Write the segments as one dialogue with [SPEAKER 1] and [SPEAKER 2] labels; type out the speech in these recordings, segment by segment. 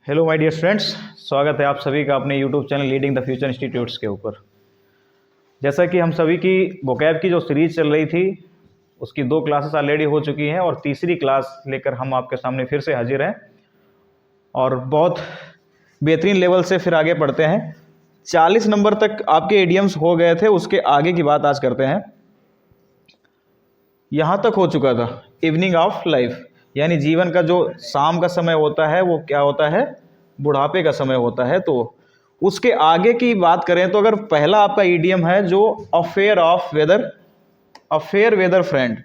[SPEAKER 1] Hello my dear friends, स्वागत है आप सभी का अपने YouTube channel leading the future institutes के ऊपर। जैसा कि हम सभी की वोकैब की जो सीरीज चल रही थी उसकी 2 क्लासेस ऑलरेडी हो चुकी हैं और तीसरी क्लास लेकर हम आपके सामने फिर से हाजिर हैं और बहुत बेहतरीन लेवल से फिर आगे पढ़ते हैं। 40 नंबर तक आपके इडियम्स हो गए थे, उसके आगे की बात आज करते हैं। यहाँ तक हो चुका था इवनिंग ऑफ लाइफ, यानी जीवन का जो शाम का समय होता है वो क्या होता है, बुढ़ापे का समय होता है। तो उसके आगे की बात करें तो अगर पहला आपका ईडियम है जो a fair of weather, a fair weather friend,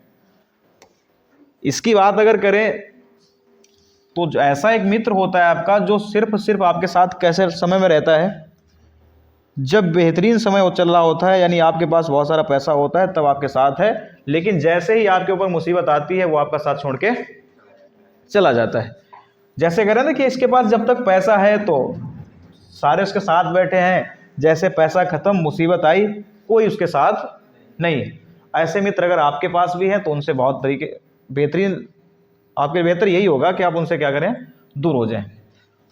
[SPEAKER 1] इसकी बात अगर करें तो ऐसा एक मित्र होता है आपका जो सिर्फ आपके साथ कैसे समय में रहता है, जब बेहतरीन समय चल रहा होता है, यानी आपके पास बहुत सारा पैसा होता है तब आपके साथ है, लेकिन जैसे ही आपके ऊपर मुसीबत आती है वो आपका साथ छोड़ के चला जाता है। जैसे करें ना कि इसके पास जब तक पैसा है तो सारे उसके साथ बैठे हैं, जैसे पैसा खत्म मुसीबत आई कोई उसके साथ नहीं। ऐसे मित्र अगर आपके पास भी हैं तो उनसे बहुत तरीके बेहतरीन, आपके बेहतर यही होगा कि आप उनसे क्या करें, दूर हो जाएं।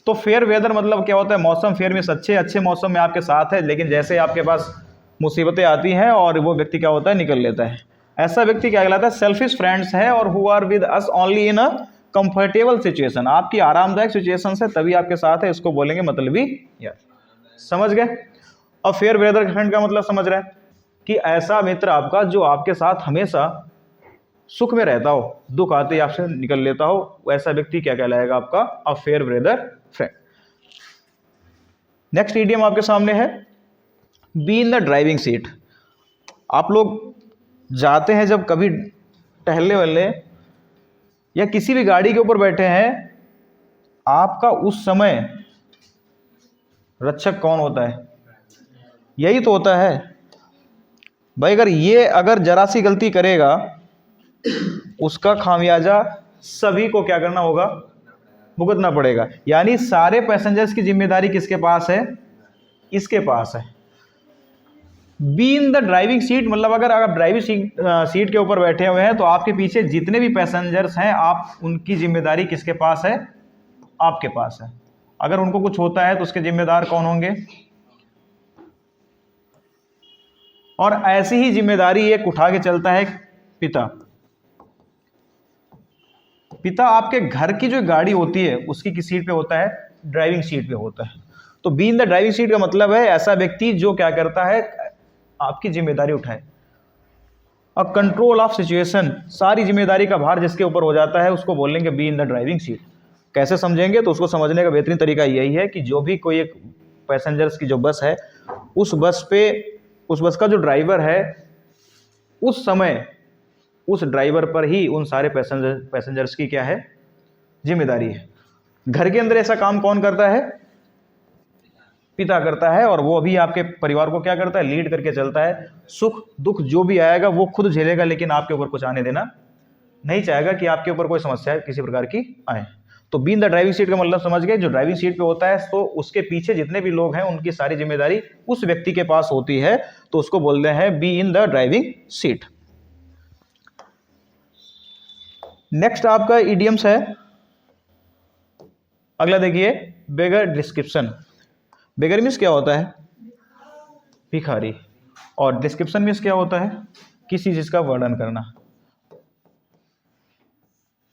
[SPEAKER 1] तो फेयर वेदर मतलब क्या होता है, मौसम फेयर में अच्छे मौसम में आपके साथ है, लेकिन जैसे आपके पास मुसीबतें आती हैं और वो व्यक्ति क्या होता है, निकल लेता है। ऐसा व्यक्ति क्या कहलाता है, सेल्फिश फ्रेंड्स है और who are with us only in a comfortable situation, आपकी आरामदायक सिचुएशन से तभी आपके साथ है, इसको बोलेंगे मतलबी यार। समझ गए? और फेयर वेदर फ्रेंड का मतलब समझ रहे हैं कि ऐसा मित्र आपका जो आपके साथ हमेशा सुख में रहता हो, दुख आते ही आपसे निकल लेता हो, वैसा व्यक्ति क्या कहलाएगा, आपका a fair weather friend. Next idiom आपके सामने है be in the driving seat. आप लोग जाते हैं जब कभी टहलने वहलने या किसी भी गाड़ी के ऊपर बैठे हैं, आपका उस समय रक्षक कौन होता है, यही तो होता है भाई। अगर जरा सी गलती करेगा उसका खामियाजा सभी को क्या करना होगा, भुगतना पड़ेगा। यानी सारे पैसेंजर्स की जिम्मेदारी किसके पास है, इसके पास है। Be in the driving seat मतलब अगर आप ड्राइविंग सीट के ऊपर बैठे हुए हैं तो आपके पीछे जितने भी पैसेंजर्स हैं, आप उनकी जिम्मेदारी किसके पास है, आपके पास है। अगर उनको कुछ होता है तो उसके जिम्मेदार कौन होंगे, और ऐसी ही जिम्मेदारी एक उठा के चलता है पिता। पिता आपके घर की जो गाड़ी होती है उसकी किस सीट पे होता है, ड्राइविंग सीट पे होता है। तो B in the driving seat का मतलब है ऐसा व्यक्ति जो क्या करता है, आपकी जिम्मेदारी उठाए। अ कंट्रोल ऑफ सिचुएशन, सारी जिम्मेदारी का भार जिसके ऊपर हो जाता है उसको बोलेंगे B in the driving seat. कैसे समझेंगे, तो उसको समझने का बेहतरीन तरीका यही है कि जो भी कोई एक पैसेंजर्स की जो बस है, उस बस का जो ड्राइवर है, उस समय उस ड्राइवर पर ही उन सारे पैसेंजर्स की क्या है, जिम्मेदारी है। घर के अंदर ऐसा काम कौन करता है, पिता करता है, और वो भी आपके परिवार को क्या करता है, लीड करके चलता है। सुख दुख जो भी आएगा वो खुद झेलेगा, लेकिन आपके ऊपर कुछ आने देना नहीं चाहेगा कि आपके ऊपर कोई समस्या किसी प्रकार की आए। तो B in the driving seat का मतलब समझ गए, जो ड्राइविंग सीट पे होता है तो उसके पीछे जितने भी लोग हैं उनकी सारी जिम्मेदारी उस व्यक्ति के पास होती है, तो उसको बोलते हैं B in the driving seat. Next आपका इडियम्स है अगला, देखिए बेगर डिस्क्रिप्शन। बेगर मीन्स क्या होता है, भिखारी, और डिस्क्रिप्शन मीन्स क्या होता है, किसी चीज का वर्णन करना।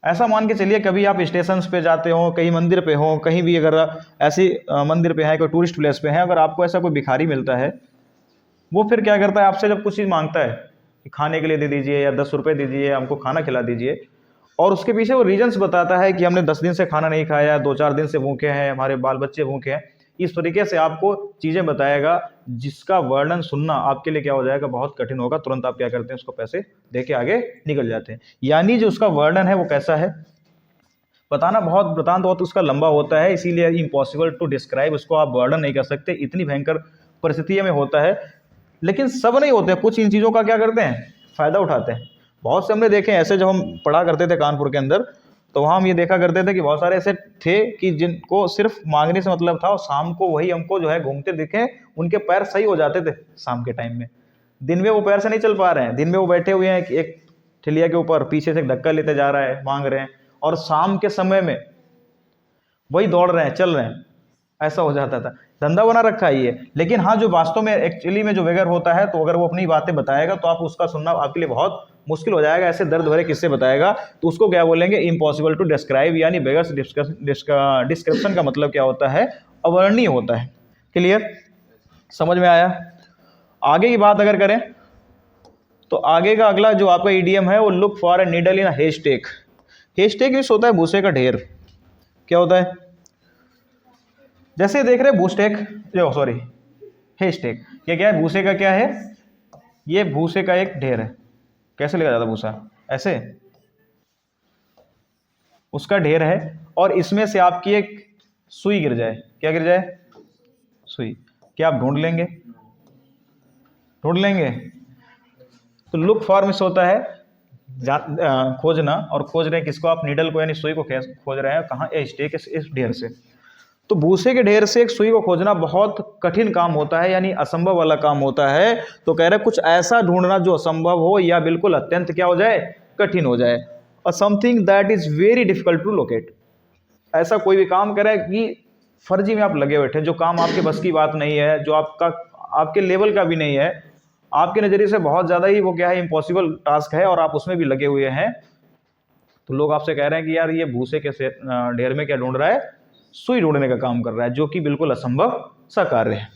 [SPEAKER 1] ऐसा मान के चलिए कभी आप स्टेशन पे जाते हो, कहीं मंदिर पे हो, कहीं भी अगर ऐसी मंदिर पे है, कोई टूरिस्ट प्लेस पे है, अगर आपको ऐसा कोई भिखारी मिलता है, वो फिर क्या करता है, आपसे जब कुछ चीज़ मांगता है कि खाने के लिए दे दीजिए या 10 रुपये दे दीजिए, हमको खाना खिला दीजिए, और उसके पीछे वो रीजंस बताता है कि हमने 10 दिन से खाना नहीं खाया, 2-4 दिन से भूखे हैं, हमारे बाल बच्चे भूखे हैं। इस तरीके से आपको चीज़ें बताएगा जिसका वर्णन सुनना आपके लिए क्या हो जाएगा, बहुत कठिन होगा। तुरंत आप क्या करते हैं, उसको पैसे दे के आगे निकल जाते हैं। यानी जो उसका वर्णन है वो कैसा है, बताना बहुत उसका लंबा होता है, इसीलिए इम्पॉसिबल टू डिस्क्राइब, उसको आप वर्णन नहीं कर सकते, इतनी भयंकर परिस्थितियों में होता है। लेकिन सब नहीं होते, कुछ इन चीज़ों का क्या करते हैं, फ़ायदा उठाते हैं। बहुत से हमने देखे ऐसे, जब हम पढ़ा करते थे कानपुर के अंदर, तो वहाँ हम ये देखा करते थे कि बहुत सारे ऐसे थे कि जिनको सिर्फ मांगने से मतलब था, और शाम को वही हमको जो है घूमते दिखे, उनके पैर सही हो जाते थे शाम के टाइम में। दिन में वो पैर से नहीं चल पा रहे हैं, दिन में वो बैठे हुए हैं एक ठेलिया के ऊपर, पीछे से धक्का लेते जा रहा है, मांग रहे हैं, और शाम के समय में वही दौड़ रहे हैं, चल रहे हैं, ऐसा हो जाता था। धंधा बना रखा है ये। लेकिन हाँ, जो वास्तव में एक्चुअली में जो वेगर होता है, तो अगर वो अपनी बातें बताएगा तो आप उसका सुनना आपके लिए बहुत मुश्किल हो जाएगा। ऐसे दर्द भरे किस्से बताएगा तो उसको क्या बोलेंगे, इम्पॉसिबल टू डिस्क्राइब, यानी बेगर्स डिस्क्रिप्शन का मतलब क्या होता है, अवर्णनीय होता है। क्लियर, समझ में आया। आगे की बात अगर करें तो आगे का अगला जो आपका ईडीएम है वो look for a needle in a हेस्टेक। हेस्टेक means होता है भूसे का ढेर। क्या होता है, जैसे देख रहे भूस्टेक, जो सॉरी हेस्टेक, ये क्या है, भूसे का क्या है, ये भूसे का एक ढेर है। कैसे लिखा जाता है भूसा, ऐसे, उसका ढेर है और इसमें से आपकी एक सुई गिर जाए। क्या गिर जाए, सुई। क्या आप ढूंढ लेंगे, ढूंढ लेंगे। तो लुक फॉर मिस होता है खोजना, और खोज रहे हैं किसको आप, नीडल को, यानी सुई को खोज रहे हैं। कहाँ, स्टेक, इस ढेर से। तो भूसे के ढेर से एक सुई को खोजना बहुत कठिन काम होता है, यानी असंभव वाला काम होता है। तो कह रहे कुछ ऐसा ढूंढना जो असंभव हो या बिल्कुल अत्यंत क्या हो जाए, कठिन हो जाए। और something that is very difficult to locate. ऐसा कोई भी काम करे कि फर्जी में आप लगे बैठे, जो काम आपके बस की बात नहीं है, जो आपके लेवल का भी नहीं है, आपके नज़रिए से बहुत ज़्यादा ही वो क्या है, इम्पॉसिबल टास्क है, और आप उसमें भी लगे हुए हैं। तो लोग आपसे कह रहे हैं कि यार ये भूसे के ढेर में क्या ढूंढ रहा है, सुई ढूंढने का काम कर रहा है, जो कि बिल्कुल असंभव सा कार्य है।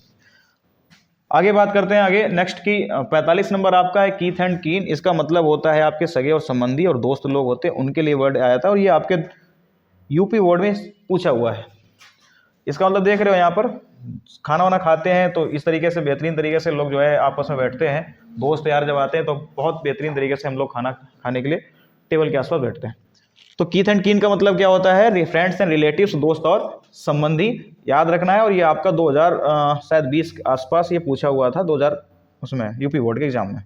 [SPEAKER 1] आगे बात करते हैं। आगे नेक्स्ट की 45 नंबर आपका है कीथ एंड कीन। इसका मतलब होता है आपके सगे और संबंधी और दोस्त लोग होते हैं, उनके लिए वर्ड आया था, और ये आपके यूपी बोर्ड में पूछा हुआ है। इसका मतलब देख रहे हो, यहाँ पर खाना वाना खाते हैं तो इस तरीके से बेहतरीन तरीके से लोग जो है आपस में बैठते हैं। दोस्त यार जब आते हैं तो बहुत बेहतरीन तरीके से हम लोग खाना खाने के लिए टेबल के आसपास बैठते हैं। तो कीथ एंड कीन का मतलब क्या होता है, फ्रेंड्स एंड रिलेटिव्स, दोस्त और संबंधी, याद रखना है। और ये आपका 2020 के आसपास ये पूछा हुआ था, 2000 उसमें यूपी बोर्ड के एग्जाम में।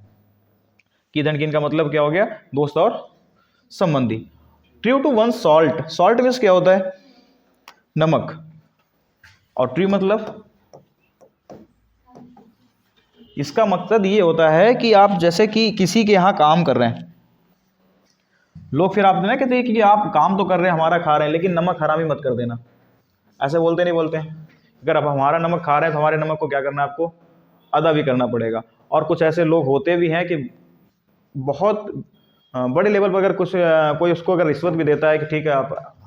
[SPEAKER 1] कीथ एंड कीन का मतलब क्या हो गया, दोस्त और संबंधी। True to one salt, salt means क्या होता है, नमक, और ट्रू मतलब, इसका मकसद ये होता है कि आप जैसे कि किसी के यहाँ काम कर रहे हैं, लोग फिर आप ना कहते हैं कि आप काम तो कर रहे हैं, हमारा खा रहे हैं, लेकिन नमक हरामी मत कर देना। ऐसे बोलते नहीं बोलते हैं, अगर आप हमारा नमक खा रहे हैं तो हमारे नमक को क्या करना है, आपको अदा भी करना पड़ेगा। और कुछ ऐसे लोग होते भी हैं कि बहुत बड़े लेवल पर अगर कुछ कोई उसको अगर रिश्वत भी देता है कि ठीक है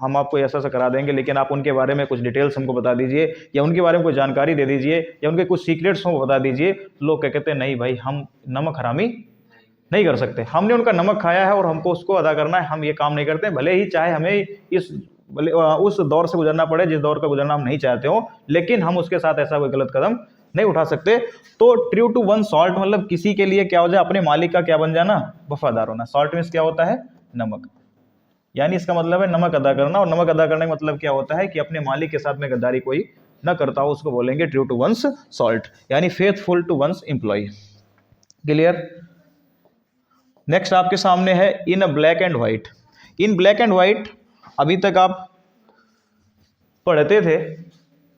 [SPEAKER 1] हम आपको ऐसा ऐसा करा देंगे, लेकिन आप उनके बारे में कुछ डिटेल्स हमको बता दीजिए, या उनके बारे में कोई जानकारी दे दीजिए, या उनके कुछ सीक्रेट्स हमको बता दीजिए। लोग क्या कहते हैं, नहीं भाई, हम नमक हरामी नहीं कर सकते, हमने उनका नमक खाया है और हमको उसको अदा करना है, हम ये काम नहीं करते, भले ही चाहे हमें उस दौर से गुजरना पड़े जिस दौर का गुजरना हम नहीं चाहते हो, लेकिन हम उसके साथ ऐसा कोई गलत कदम नहीं उठा सकते। तो ट्रू टू वन सॉल्ट मतलब किसी के लिए क्या हो जाए, अपने मालिक का क्या बन जाना, वफादार होना। सॉल्ट मीन्स क्या होता है, नमक, यानी इसका मतलब है नमक अदा करना। और नमक अदा करने का मतलब क्या होता है कि अपने मालिक के साथ में गद्दारी कोई ना करता हो, उसको बोलेंगे ट्रू टू वंस सॉल्ट, यानी faithful to one's employ. Clear. Next आपके सामने है in a black and white. In black and white अभी तक आप पढ़ते थे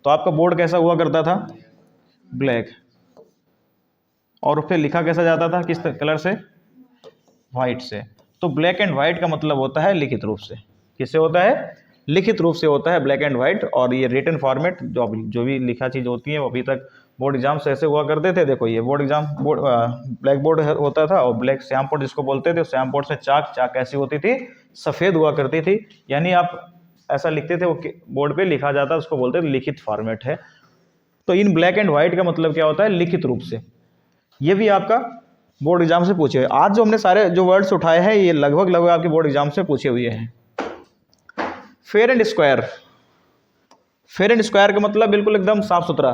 [SPEAKER 1] तो आपका बोर्ड कैसा हुआ करता था, ब्लैक, और फिर लिखा कैसा जाता था, किस कलर से, व्हाइट से। तो ब्लैक एंड व्हाइट का मतलब होता है लिखित रूप से। किससे होता है, लिखित रूप से होता है ब्लैक एंड व्हाइट। और ये रिटन फॉर्मेट जो भी लिखा चीज़ होती है वो अभी तक बोर्ड एग्जाम से ऐसे हुआ करते थे। देखो ये बोर्ड एग्जाम ब्लैक बोर्ड होता था, और ब्लैक श्याम बोर्ड जिसको बोलते थे, श्याम बोर्ड से चाक कैसी होती थी, सफ़ेद हुआ करती थी, यानी आप ऐसा लिखते थे, वो बोर्ड पे लिखा जाता, उसको बोलते थे लिखित फॉर्मेट है। तो इन ब्लैक एंड व्हाइट का मतलब क्या होता है, लिखित रूप से। ये भी आपका बोर्ड एग्जाम से पूछे हुए, आज जो हमने सारे जो वर्ड्स उठाए हैं ये लगभग आपके बोर्ड एग्जाम से पूछे हुए हैं। Fair and square, fair and square का मतलब बिल्कुल एकदम साफ सुथरा,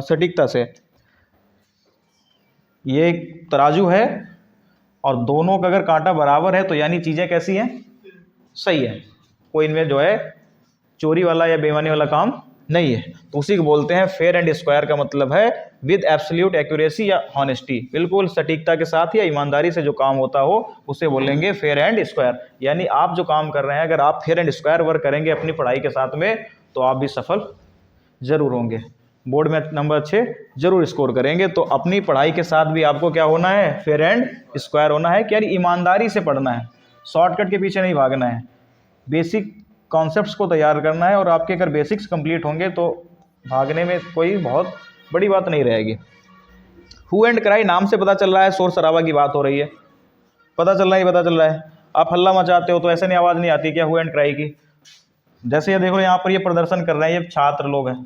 [SPEAKER 1] सटीकता से। ये एक तराजू है और दोनों का अगर कांटा बराबर है तो यानी चीज़ें कैसी हैं, सही है, कोई इनमें जो है चोरी वाला या बेईमानी वाला काम नहीं है। तो उसी को बोलते हैं फेयर एंड स्क्वायर का मतलब है विद एब्सोल्यूट एक्यूरेसी या हॉनेस्टी, बिल्कुल सटीकता के साथ या ईमानदारी से जो काम होता हो उसे बोलेंगे फेयर एंड स्क्वायर। यानी आप जो काम कर रहे हैं अगर आप फेयर एंड स्क्वायर वर्क करेंगे अपनी पढ़ाई के साथ में तो आप भी सफल जरूर होंगे, बोर्ड में नंबर 6 जरूर स्कोर करेंगे। तो अपनी पढ़ाई के साथ भी आपको क्या होना है, फेयर एंड स्क्वायर होना है, कि यानी ईमानदारी से पढ़ना है, शॉर्टकट के पीछे नहीं भागना है। बेसिक कॉन्सेप्ट्स को तैयार करना है, और आपके अगर बेसिक्स कंप्लीट होंगे तो भागने में कोई बहुत बड़ी बात नहीं रहेगी। हु एंड क्राई नाम से पता चल रहा है शोर शराबा की बात हो रही है, पता चल रहा है। आप हल्ला मचाते हो तो ऐसे नहीं आवाज़ नहीं आती क्या हु एंड क्राई की? जैसे ये देखो यहाँ पर ये प्रदर्शन कर रहे हैं, ये छात्र लोग हैं,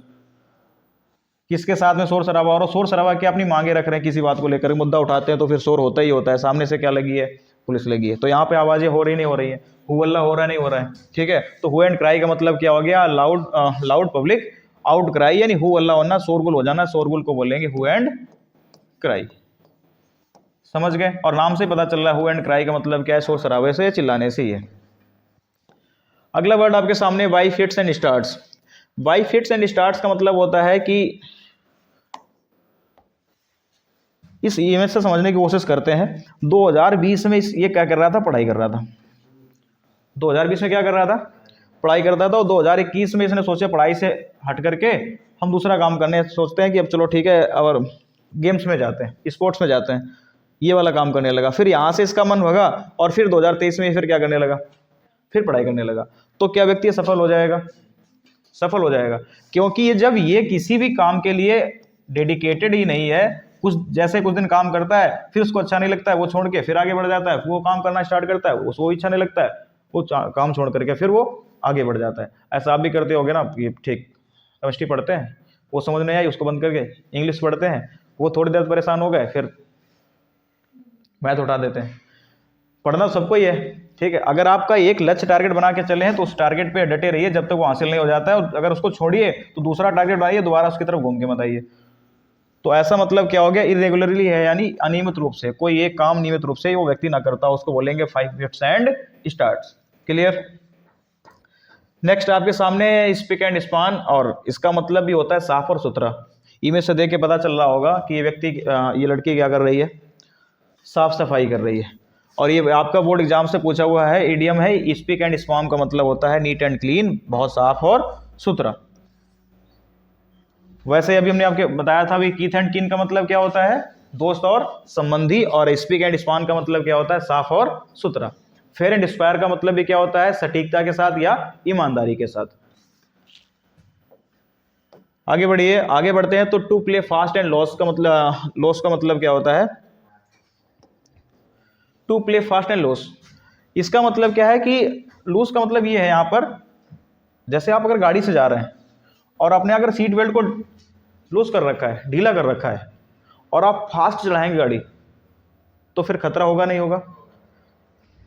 [SPEAKER 1] किसके साथ में शोर शराबा हो रहा है? शोर शराबा क्या अपनी मांगे रख रहे हैं, किसी बात को लेकर मुद्दा उठाते हैं तो फिर शोर होता ही होता है। सामने से क्या लगी है? पुलिस लगी है। तो यहाँ पे आवाज़ें हो रही नहीं हो रही है, हु हल्ला हो रहा नहीं हो रहा है, ठीक है। तो हु एंड क्राई का मतलब क्या हो गया? लाउड पब्लिक आउट क्राई, यानी हु हल्ला होना, शोरगुल हो जाना, शोरगुल को बोलेंगे हु एंड क्राई। समझ गए? और नाम से पता चल रहा है हु एंड क्राई का मतलब क्या है? शोर शराबे से, चिल्लाने से ही है। अगला वर्ड आपके सामने by fits and starts. By fits and starts का मतलब होता है कि इस इमेज से समझने की कोशिश करते हैं। 2020 में ये क्या कर रहा था? पढ़ाई कर रहा था। 2020 में क्या कर रहा था? पढ़ाई करता था। और 2021 में इसने सोचा पढ़ाई से हट करके हम दूसरा काम करने सोचते हैं कि अब चलो ठीक है, और गेम्स में जाते हैं, स्पोर्ट्स में जाते हैं, ये वाला काम करने लगा। फिर यहाँ से इसका मन भगा और फिर 2023 में फिर क्या करने लगा? फिर पढ़ाई करने लगा। तो क्या व्यक्ति सफल हो जाएगा? सफल हो जाएगा, क्योंकि ये जब ये किसी भी काम के लिए डेडिकेटेड ही नहीं है, कुछ जैसे कुछ दिन काम करता है, फिर उसको अच्छा नहीं लगता है, वो छोड़ के फिर आगे बढ़ जाता है, वो काम करना स्टार्ट करता है, उसको अच्छा नहीं लगता है, वो काम छोड़ करके फिर वो आगे बढ़ जाता है। ऐसा आप भी करते होगे ना? ये ठीक, केमिस्ट्री पढ़ते हैं, वो समझ नहीं आई, उसको बंद करके इंग्लिश पढ़ते हैं, वो थोड़ी देर परेशान हो गए, फिर मैथ उठा देते हैं। पढ़ना सबको ही है, ठीक है। अगर आपका एक लक्ष्य टारगेट बना के चले हैं तो उस टारगेट पे डटे रहिए जब तक वो हासिल नहीं हो जाता है, और अगर उसको छोड़िए तो दूसरा टारगेट बनाइए, दोबारा उसकी तरफ घूम के मत आइए। तो ऐसा मतलब क्या हो गया? इरेगुलरली है, यानी अनियमित रूप से, कोई एक काम नियमित रूप से वो व्यक्ति ना करता, उसको बोलेंगे 5 fits and starts. Clear? Next आपके सामने स्पिक एंड स्पान, और इसका मतलब भी होता है साफ और सुथरा। इमेज से देख के पता चल रहा होगा कि ये व्यक्ति, ये लड़की क्या कर रही है? साफ सफाई कर रही है। और ये आपका बोर्ड एग्जाम से पूछा हुआ है, इडियम है। स्पिक एंड स्पान का मतलब होता है नीट एंड क्लीन, बहुत साफ और सुथरा। वैसे अभी हमने आपके बताया था भी कीथ एंड कीन का मतलब क्या होता है? दोस्त और संबंधी। और स्पिक एंड स्पान का मतलब क्या होता है? साफ और सुथरा। फेयर एंड स्क्वायर का मतलब भी क्या होता है? सटीकता के साथ या ईमानदारी के साथ। आगे बढ़िए, आगे बढ़ते हैं। तो to play fast and loss का मतलब क्या होता है? To play fast and loss, इसका मतलब क्या है कि लूज का मतलब ये है, यहाँ पर जैसे आप अगर गाड़ी से जा रहे हैं और आपने अगर सीट बेल्ट को लूज कर रखा है, ढीला कर रखा है, और आप फास्ट चलाएंगे गाड़ी, तो फिर खतरा होगा नहीं होगा?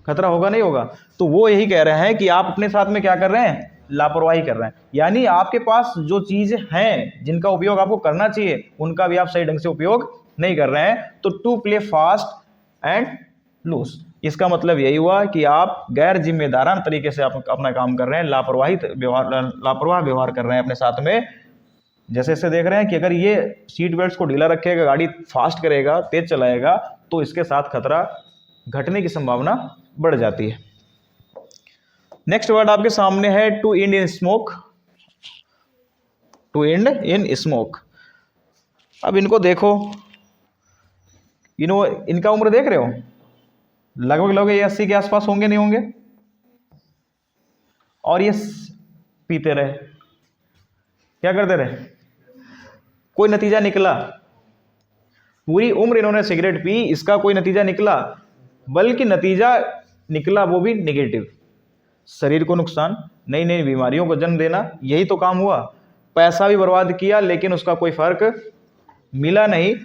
[SPEAKER 1] खतरा होगा नहीं होगा? तो वो यही कह रहे हैं कि आप अपने साथ में क्या कर रहे हैं? लापरवाही कर रहे हैं। यानी आपके पास जो चीज़ें हैं जिनका उपयोग आपको करना चाहिए, उनका भी आप सही ढंग से उपयोग नहीं कर रहे हैं। तो to play fast and loose, इसका मतलब यही हुआ कि आप गैर जिम्मेदाराना तरीके से आप अपना काम कर रहे हैं, लापरवाह व्यवहार कर रहे हैं अपने साथ में। जैसे इससे देख रहे हैं कि अगर ये सीट बेल्ट को ढीला रखेगा, गाड़ी फास्ट करेगा, तेज चलाएगा, तो इसके साथ खतरा घटने की संभावना बढ़ जाती है। नेक्स्ट वर्ड आपके सामने है to end in smoke. To end in smoke, अब इनको देखो, इनका उम्र देख रहे हो, लगभग ये 80 के आसपास होंगे, नहीं होंगे? और ये पीते रहे, क्या करते रहे? कोई नतीजा निकला? पूरी उम्र इन्होंने सिगरेट पी, इसका कोई नतीजा निकला? बल्कि नतीजा निकला वो भी नेगेटिव। शरीर को नुकसान, नई नई बीमारियों को जन्म देना, यही तो काम हुआ। पैसा भी बर्बाद किया लेकिन उसका कोई फर्क मिला नहीं,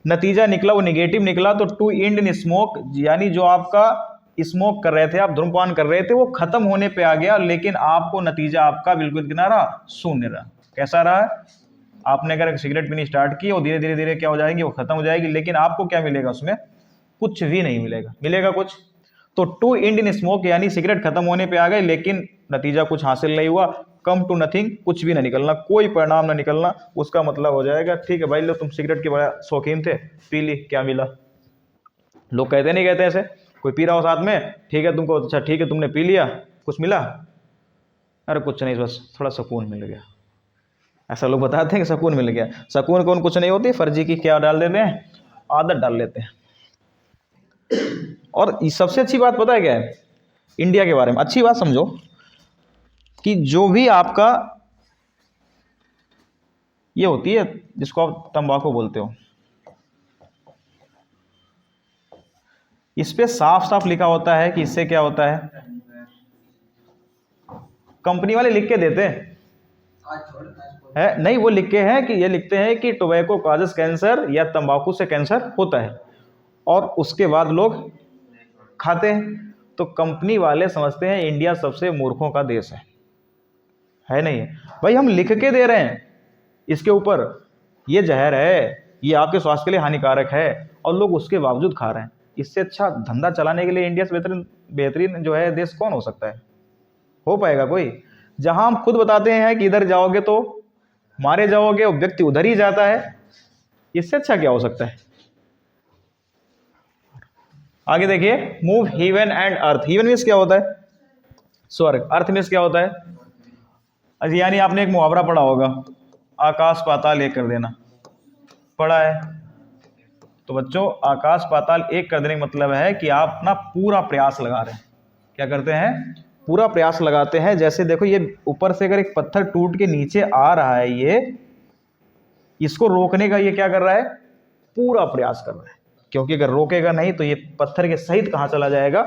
[SPEAKER 1] नतीजा निकला वो नेगेटिव निकला। तो टू एंड इन स्मोक, यानी जो आपका स्मोक कर रहे थे, आप धूम्रपान कर रहे थे, वो खत्म होने पे आ गया, लेकिन आपको नतीजा आपका बिल्कुल कितना रहा? शून्य रहा। कैसा रहा? आपने अगर सिगरेट पीनी स्टार्ट की और धीरे धीरे धीरे क्या हो जाएगी? वो खत्म हो जाएगी, लेकिन आपको क्या मिलेगा उसमें? कुछ भी नहीं मिलेगा। मिलेगा कुछ? तो टू एंड इन स्मोक यानी सिगरेट खत्म होने पे आ गए, लेकिन नतीजा कुछ हासिल नहीं हुआ। कम टू नथिंग, कुछ भी ना निकलना, कोई परिणाम ना निकलना, उसका मतलब हो जाएगा ठीक है भाई, लो तुम सिगरेट के बड़ा शौकीन थे, पी ली, क्या मिला? लोग कहते नहीं कहते ऐसे? कोई पी रहा हो साथ में, ठीक है तुमको, अच्छा ठीक है तुमने पी लिया, कुछ मिला? अरे कुछ नहीं, बस थोड़ा सुकून मिल गया। ऐसा लोग बताते हैं कि सुकून मिल गया। सुकून कौन कुछ नहीं होती, फर्जी की क्या डाल देते हैं? आदत डाल लेते हैं। और सबसे अच्छी बात पता है क्या है इंडिया के बारे में? अच्छी बात समझो कि जो भी आपका ये होती है जिसको आप तंबाकू बोलते हो, इस पे साफ साफ लिखा होता है कि इससे क्या होता है, कंपनी वाले लिख के देते है, नहीं वो लिख के है कि ये लिखते हैं कि टोबैको कॉजेस कैंसर या तंबाकू से कैंसर होता है, और उसके बाद लोग खाते हैं। तो कंपनी वाले समझते हैं इंडिया सबसे मूर्खों का देश है नहीं है भाई, हम लिख के दे रहे हैं इसके ऊपर ये जहर है, ये आपके स्वास्थ्य के लिए हानिकारक है, और लोग उसके बावजूद खा रहे हैं। इससे अच्छा धंधा चलाने के लिए इंडिया से बेहतरीन जो है देश कौन हो सकता है? हो पाएगा कोई? जहां हम खुद बताते हैं कि इधर जाओगे तो मारे जाओगे, और व्यक्ति उधर ही जाता है, इससे अच्छा क्या हो सकता है? आगे देखिए, move heaven and earth. Heaven means क्या होता है? स्वर्ग। अर्थ मीन्स क्या होता है? अच्छा, यानी आपने एक मुहावरा पढ़ा होगा, आकाश पाताल एक कर देना, पढ़ा है? तो बच्चों, आकाश पाताल एक कर देने का मतलब है कि आप अपना पूरा प्रयास लगा रहे हैं। क्या करते हैं? पूरा प्रयास लगाते हैं। जैसे देखो, ये ऊपर से अगर एक पत्थर टूट के नीचे आ रहा है, ये इसको रोकने का ये क्या कर रहा है? पूरा प्रयास कर रहा है, क्योंकि अगर रोकेगा नहीं तो ये पत्थर के सहित कहाँ चला जाएगा?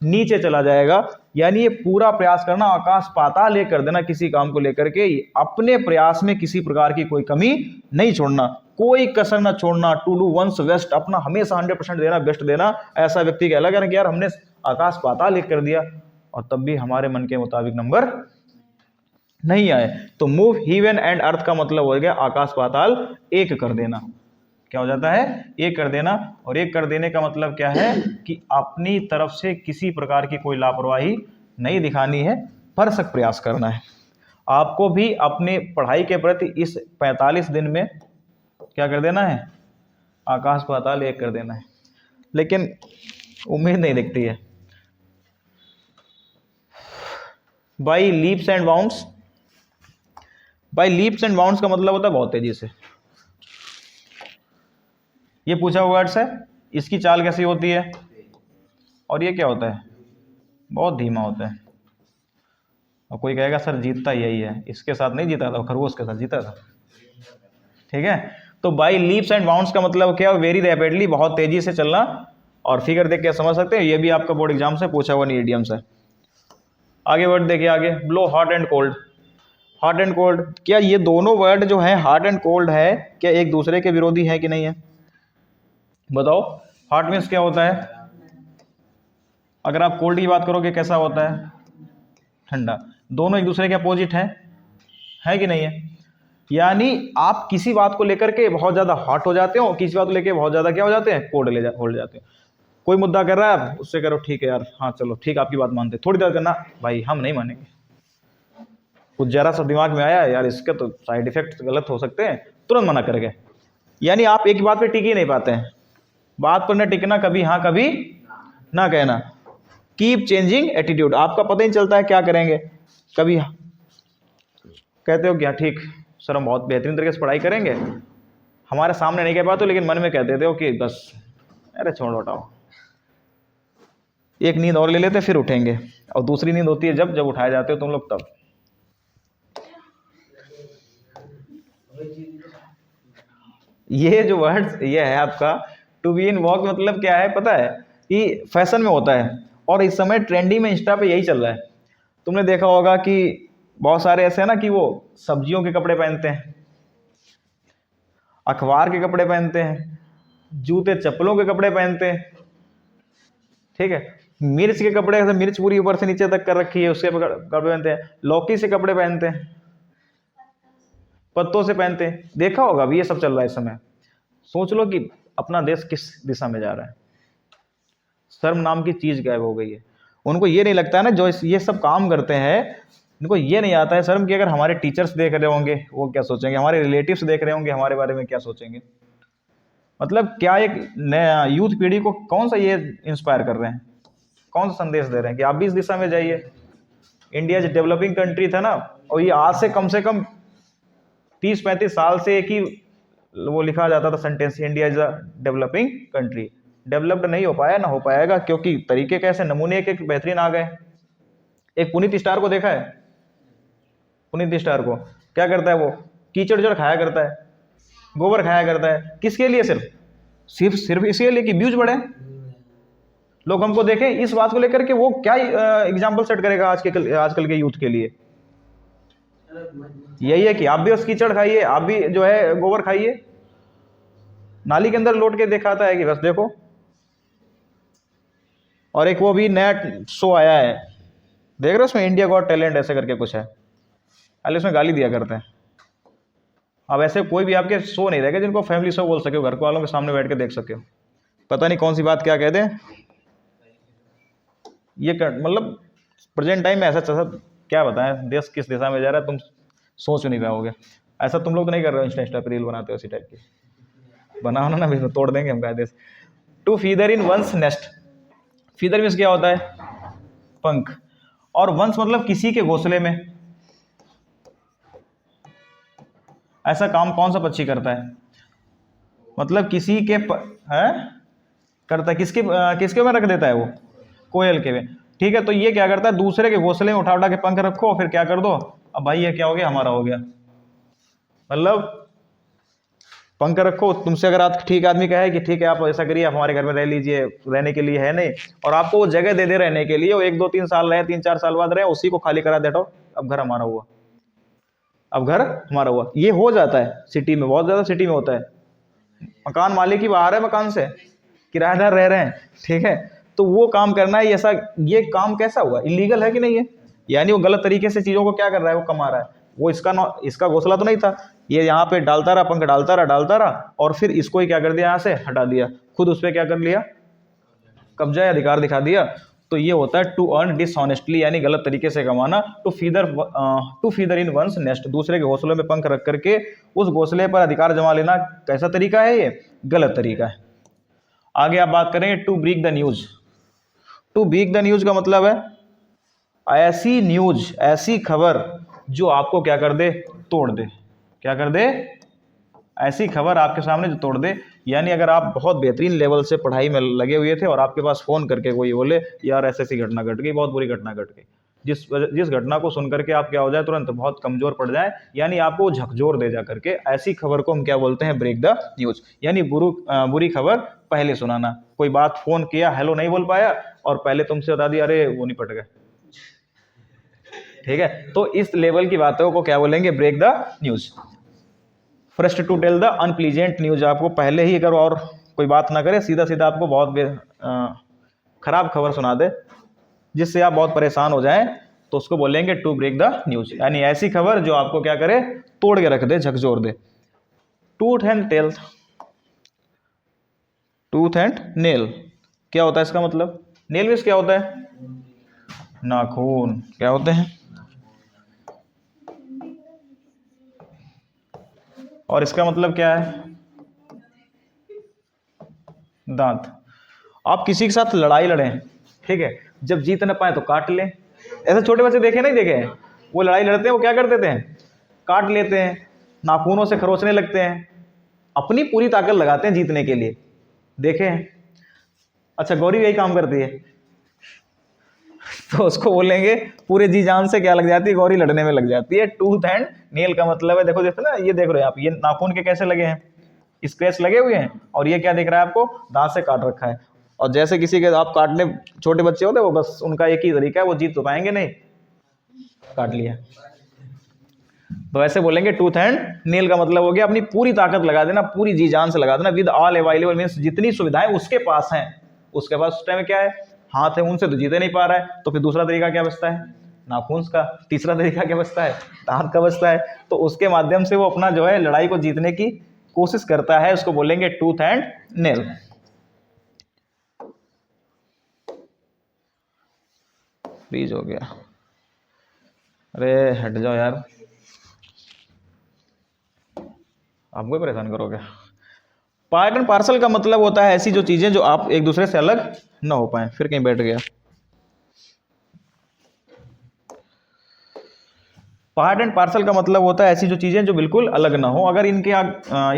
[SPEAKER 1] नीचे चला जाएगा। यानी ये पूरा प्रयास करना, आकाश पाताल एक कर देना किसी काम को लेकर के, अपने प्रयास में किसी प्रकार की कोई कमी नहीं छोड़ना, कोई कसर ना छोड़ना, टू डू वंस बेस्ट, अपना हमेशा 100% देना, बेस्ट देना। ऐसा व्यक्ति कह लगा कि यार हमने आकाश पाताल एक कर दिया, और तब भी हमारे मन के मुताबिक नंबर नहीं आए। तो मूव हेवन एंड अर्थ का मतलब हो गया आकाश पाताल एक कर देना। क्या हो जाता है? एक कर देना। और एक कर देने का मतलब क्या है कि अपनी तरफ से किसी प्रकार की कोई लापरवाही नहीं दिखानी है, भरसक प्रयास करना है। आपको भी अपने पढ़ाई के प्रति इस 45 दिन में क्या कर देना है? आकाश पाताल एक कर देना है। लेकिन उम्मीद नहीं दिखती है। By leaps and bounds. By leaps and bounds का मतलब होता है बहुत तेजी से। ये पूछा हुआ वर्ड्स है, इसकी चाल कैसी होती है? और ये क्या होता है? बहुत धीमा होता है। और कोई कहेगा सर जीतता यही है, इसके साथ नहीं जीता था, खरगोश के साथ जीता था। ठीक है, तो बाई लीप्स एंड बाउंड्स का मतलब क्या? वेरी रैपिडली, बहुत तेजी से चलना। और फिगर देख के समझ सकते हैं, ये भी आपका बोर्ड एग्जाम से पूछा हुआ नहीं इडियम से। आगे वर्ड देखिए, आगे blow hot and cold. Hot and cold, क्या ये दोनों वर्ड जो है हॉट एंड कोल्ड है, क्या एक दूसरे के विरोधी है कि नहीं है? बताओ। हॉट मीन्स क्या होता है? अगर आप कोल्ड की बात करोगे कैसा होता है? ठंडा। दोनों एक दूसरे के अपोजिट है कि नहीं है? यानी आप किसी बात को लेकर के बहुत ज्यादा हॉट हो जाते हो, किसी बात को लेकर बहुत ज्यादा क्या हो जाते हैं? कोल्ड हो जाते हैं। कोई मुद्दा कर रहा है, उससे करो ठीक है यार, हाँ चलो ठीक, आपकी बात मानते, थोड़ी देर करना, भाई हम नहीं मानेंगे। कुछ जरा सा दिमाग में आया यार, इसके तो साइड इफेक्ट गलत हो सकते हैं, तुरंत मना करेंगे। यानी आप एक बात पे टिक ही नहीं पाते हैं। बात पर न टिकना, कभी हाँ कभी ना कहना। कीप चेंजिंग एटीट्यूड, आपका पता ही चलता है क्या करेंगे। कभी कहते हो क्या ठीक सर हम बहुत बेहतरीन तरीके से पढ़ाई करेंगे, हमारे सामने नहीं कह पाते लेकिन मन में कह देते हो कि बस अरे छोड़ो हटाओ, एक नींद और ले लेते फिर उठेंगे। और दूसरी नींद होती है जब जब उठाए जाते हो तुम लोग तब। ये जो वर्ड ये है आपका टू बी इन वॉक, मतलब क्या है पता है? कि फैशन में होता है, और इस समय ट्रेंडी में इंस्टा पे यही चल रहा है। तुमने देखा होगा कि बहुत सारे ऐसे हैं ना कि वो सब्जियों के कपड़े पहनते हैं, अखबार के कपड़े पहनते हैं, जूते चप्पलों के कपड़े पहनते हैं, ठीक है, मिर्च के कपड़े, मिर्च पूरी ऊपर से नीचे तक कर रखी है उसके कपड़े पहनते हैं, लौकी से कपड़े पहनते हैं, पत्तों से पहनते हैं। देखा होगा अभी ये सब चल रहा है इस समय। सोच लो कि अपना देश किस दिशा में जा रहा है। शर्म नाम की चीज गायब हो गई है। उनको ये नहीं लगता है ना, जो ये सब काम करते हैं, इनको ये नहीं आता है शर्म कि अगर हमारे टीचर्स देख रहे होंगे वो क्या सोचेंगे, हमारे रिलेटिव्स देख रहे होंगे हमारे बारे में क्या सोचेंगे। मतलब क्या एक नया यूथ पीढ़ी को कौन सा ये इंस्पायर कर रहे हैं, कौन सा संदेश दे रहे हैं कि आप भी इस दिशा में जाइए। इंडिया जो डेवलपिंग कंट्री था ना, और ये आज से कम 30-35 साल से एक ही वो लिखा जाता था sentence, India is a developing country. Developed नहीं हो पाया, ना हो पाएगा, क्योंकि तरीके कैसे, नमूने एक बेहतरीन आ गए। एक पुनीत स्टार को देखा है, पुनीत स्टार को क्या करता है, वो कीचड़ जड़ खाया करता है, गोबर खाया करता है। किसके लिए? सिर्फ सिर्फ इसके लिए कि व्यूज बढ़े, लोग हमको देखें। इस बात को लेकर के वो क्या एग्जाम्पल सेट करेगा आजकल के यूथ के लिए? यही है कि आप भी उस कीचड़ खाइए, आप भी जो है गोबर खाइए, नाली के अंदर लौट के दिखाता है कि बस देखो। और एक वो भी नया शो आया है, देख रहे हो, उसमें इंडिया गॉट टैलेंट ऐसे करके कुछ है, पहले उसमें गाली दिया करते हैं। अब ऐसे कोई भी आपके शो नहीं रहेगा जिनको फैमिली शो बोल सके हो, घर वालों के सामने बैठ के देख सके हो। पता नहीं कौन सी बात क्या कहते हैं ये मतलब प्रेजेंट टाइम में ऐसा क्या बताएं, देश किस दिशा में जा रहा है तुम सोच नहीं पाओगे। ऐसा तुम लोग तो नहीं कर रहे हो, इंस्टा पर रील बनाते हो इसी टाइप की, बनाना ना भी तोड़ देंगे हम कायदे से। To feather in one's nest, feather means क्या होता है? पंख, और वंस मतलब किसी के घोंसले में। ऐसा काम कौन सा पक्षी करता है? मतलब किसी के करता है, किसके में रख देता है वो? कोयल के में। ठीक है, तो ये क्या करता है, दूसरे के घोंसले में उठा के पंख रखो, फिर क्या कर दो, अब भाई ये क्या हो गया, हमारा हो गया। मतलब पंख रखो, तुमसे अगर आप ठीक आदमी कहे कि ठीक है आप ऐसा करिए, आप हमारे घर में रह लीजिए, रहने के लिए है नहीं, और आपको वो जगह दे दे रहने के लिए, वो 1 2 3 साल रहे, 3 4 साल बाद रहे, उसी को खाली करा देता हो, अब घर हमारा हुआ, अब घर हमारा हुआ। ये हो जाता है सिटी में, बहुत ज्यादा सिटी में होता है। मकान मालिक ही बाहर है मकान से, किराएदार रह रहे हैं, ठीक है, तो वो काम करना है ऐसा। ये काम कैसा हुआ? इलीगल है कि नहीं है? यानी वो गलत तरीके से चीजों को क्या कर रहा है, वो कमा रहा है। वो इसका घोंसला तो नहीं था, ये यहाँ पे डालता रहा, पंख डालता रहा, और फिर इसको ही क्या कर दिया, यहाँ से हटा दिया, खुद उस पर क्या कर लिया, कब्जा या अधिकार दिखा दिया। तो ये होता है टू अर्न डिसऑनेस्टली, यानी गलत तरीके से कमाना। To feather in one's nest, दूसरे के घोंसलों में पंख रख करके उस घोंसले पर अधिकार जमा लेना, कैसा तरीका है ये? गलत तरीका है। आगे आप बात करेंगे to break the news. To break the news का मतलब है ऐसी न्यूज, ऐसी खबर जो आपको क्या कर दे, तोड़ दे। क्या कर दे? ऐसी खबर आपके सामने जो तोड़ दे। यानी अगर आप बहुत बेहतरीन लेवल से पढ़ाई में लगे हुए थे और आपके पास फोन करके कोई बोले यार ऐसी घटना घट गई, बहुत बुरी घटना घट गई, जिस घटना को सुन करके आप क्या हो जाए, तुरंत बहुत कमजोर पड़ जाए, यानी आपको झकझोर दे जा करके, ऐसी खबर को हम क्या बोलते हैं? Break the news. यानी बुरी खबर पहले सुनाना। कोई बात फोन किया, हेलो नहीं बोल पाया, और पहले तुमसे बता दिया अरे वो नहीं पट गए, ठीक है, तो इस लेवल की बातों को क्या बोलेंगे? Break the news. First to tell the unpleasant news, आपको पहले ही अगर और कोई बात ना करे, सीधा सीधा आपको बहुत खराब खबर सुना दे जिससे आप बहुत परेशान हो जाएं, तो उसको बोलेंगे टू ब्रेक द न्यूज। यानी ऐसी खबर जो आपको क्या करे, तोड़ के रख दे, झकझोर दे। Tooth and tail, tooth and nail क्या होता है इसका मतलब? नेल मीन्स क्या होता है? नाखून। क्या होते हैं? और इसका मतलब क्या है? दांत। आप किसी के साथ लड़ाई लड़ें, ठीक है, जब जीत न पाए तो काट लें। ऐसे छोटे बच्चे देखे नहीं देखे हैं, वो लड़ाई लड़ते हैं, वो क्या कर देते हैं? काट लेते हैं, नाखूनों से खरोचने लगते हैं, अपनी पूरी ताकत लगाते हैं जीतने के लिए, देखे हैं? अच्छा, गौरी यही काम करती है, तो उसको बोलेंगे पूरे जी जान से क्या लग जाती है? गौरी लड़ने में लग जाती है। टूथ एंड नेल का मतलब है, देखो देखो ना, ये देख रहे हो आप, ये नाखून के कैसे लगे हैं, स्क्रैच लगे हुए हैं, और ये क्या दिख रहा है आपको? दांत से काट रखा है। और जैसे किसी के आप काटने, छोटे बच्चे होते हैं वो बस उनका एक ही तरीका है, वो जीत तो पाएंगे नहीं, काट लिया। तो ऐसे बोलेंगे टूथ एंड नेल का मतलब हो गया अपनी पूरी ताकत लगा देना, पूरी जी जान से लगा देना। विद ऑल अवेलेबल मींस जितनी सुविधाएं उसके पास हैं, उसके पास उस टाइम क्या है? हाथ है, उनसे तो जीते नहीं पा रहा है, तो फिर दूसरा तरीका क्या बचता है? नाखून का। तीसरा तरीका क्या बचता है? दांत का बचता है। तो उसके माध्यम से वो अपना जो है लड़ाई को जीतने की कोशिश करता है, उसको बोलेंगे टूथ एंड नेल। फ्रीज हो गया, अरे हट जाओ यार, आपको ही परेशान करोगे। पार्ट एंड पार्सल का मतलब होता है ऐसी जो चीजें जो आप एक दूसरे से अलग ना हो पाए। फिर कहीं बैठ गया। पार्ट एंड पार्सल का मतलब होता है ऐसी जो चीजें जो बिल्कुल अलग ना हो। अगर इनके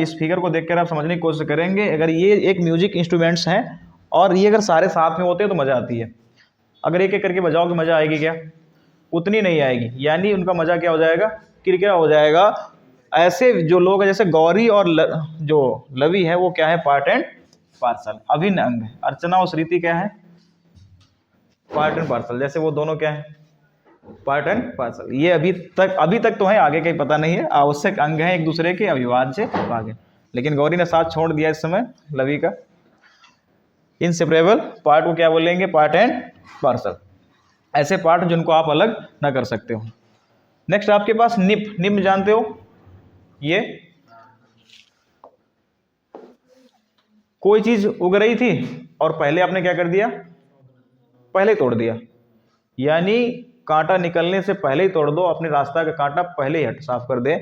[SPEAKER 1] इस फिगर को देखकर आप समझने की कोशिश करेंगे, अगर ये एक म्यूजिक इंस्ट्रूमेंट्स हैं और ये अगर सारे साथ में होते हैं तो मजा आती है। अगर एक एक करके बजाओगे मजा आएगी क्या? उतनी नहीं आएगी, यानी उनका मजा क्या हो जाएगा, किरकिरा हो जाएगा। ऐसे जो लोग हैं जैसे गौरी और जो लवी है वो क्या है, पार्ट एंड पार्सल, अभिन्न अंग है। अर्चना और श्रीति क्या है, पार्ट एंड पार्सल, जैसे वो दोनों क्या है, पार्ट एंड पार्सल। ये अभी तक तो है, आगे कहीं पता नहीं है, आवश्यक अंग है एक दूसरे के, अविभाज्य भाग है। लेकिन गौरी ने साथ छोड़ दिया इस समय लवी का। इनसेपरेबल पार्ट को क्या बोलेंगे, पार्ट एंड पार्सल, ऐसे पार्ट जिनको आप अलग ना कर सकते हो। नेक्स्ट आपके पास निप, निप जानते हो, ये कोई चीज उग रही थी और पहले आपने क्या कर दिया, पहले तोड़ दिया, यानी कांटा निकलने से पहले ही तोड़ दो, अपने रास्ता का कांटा पहले ही हट साफ कर दे।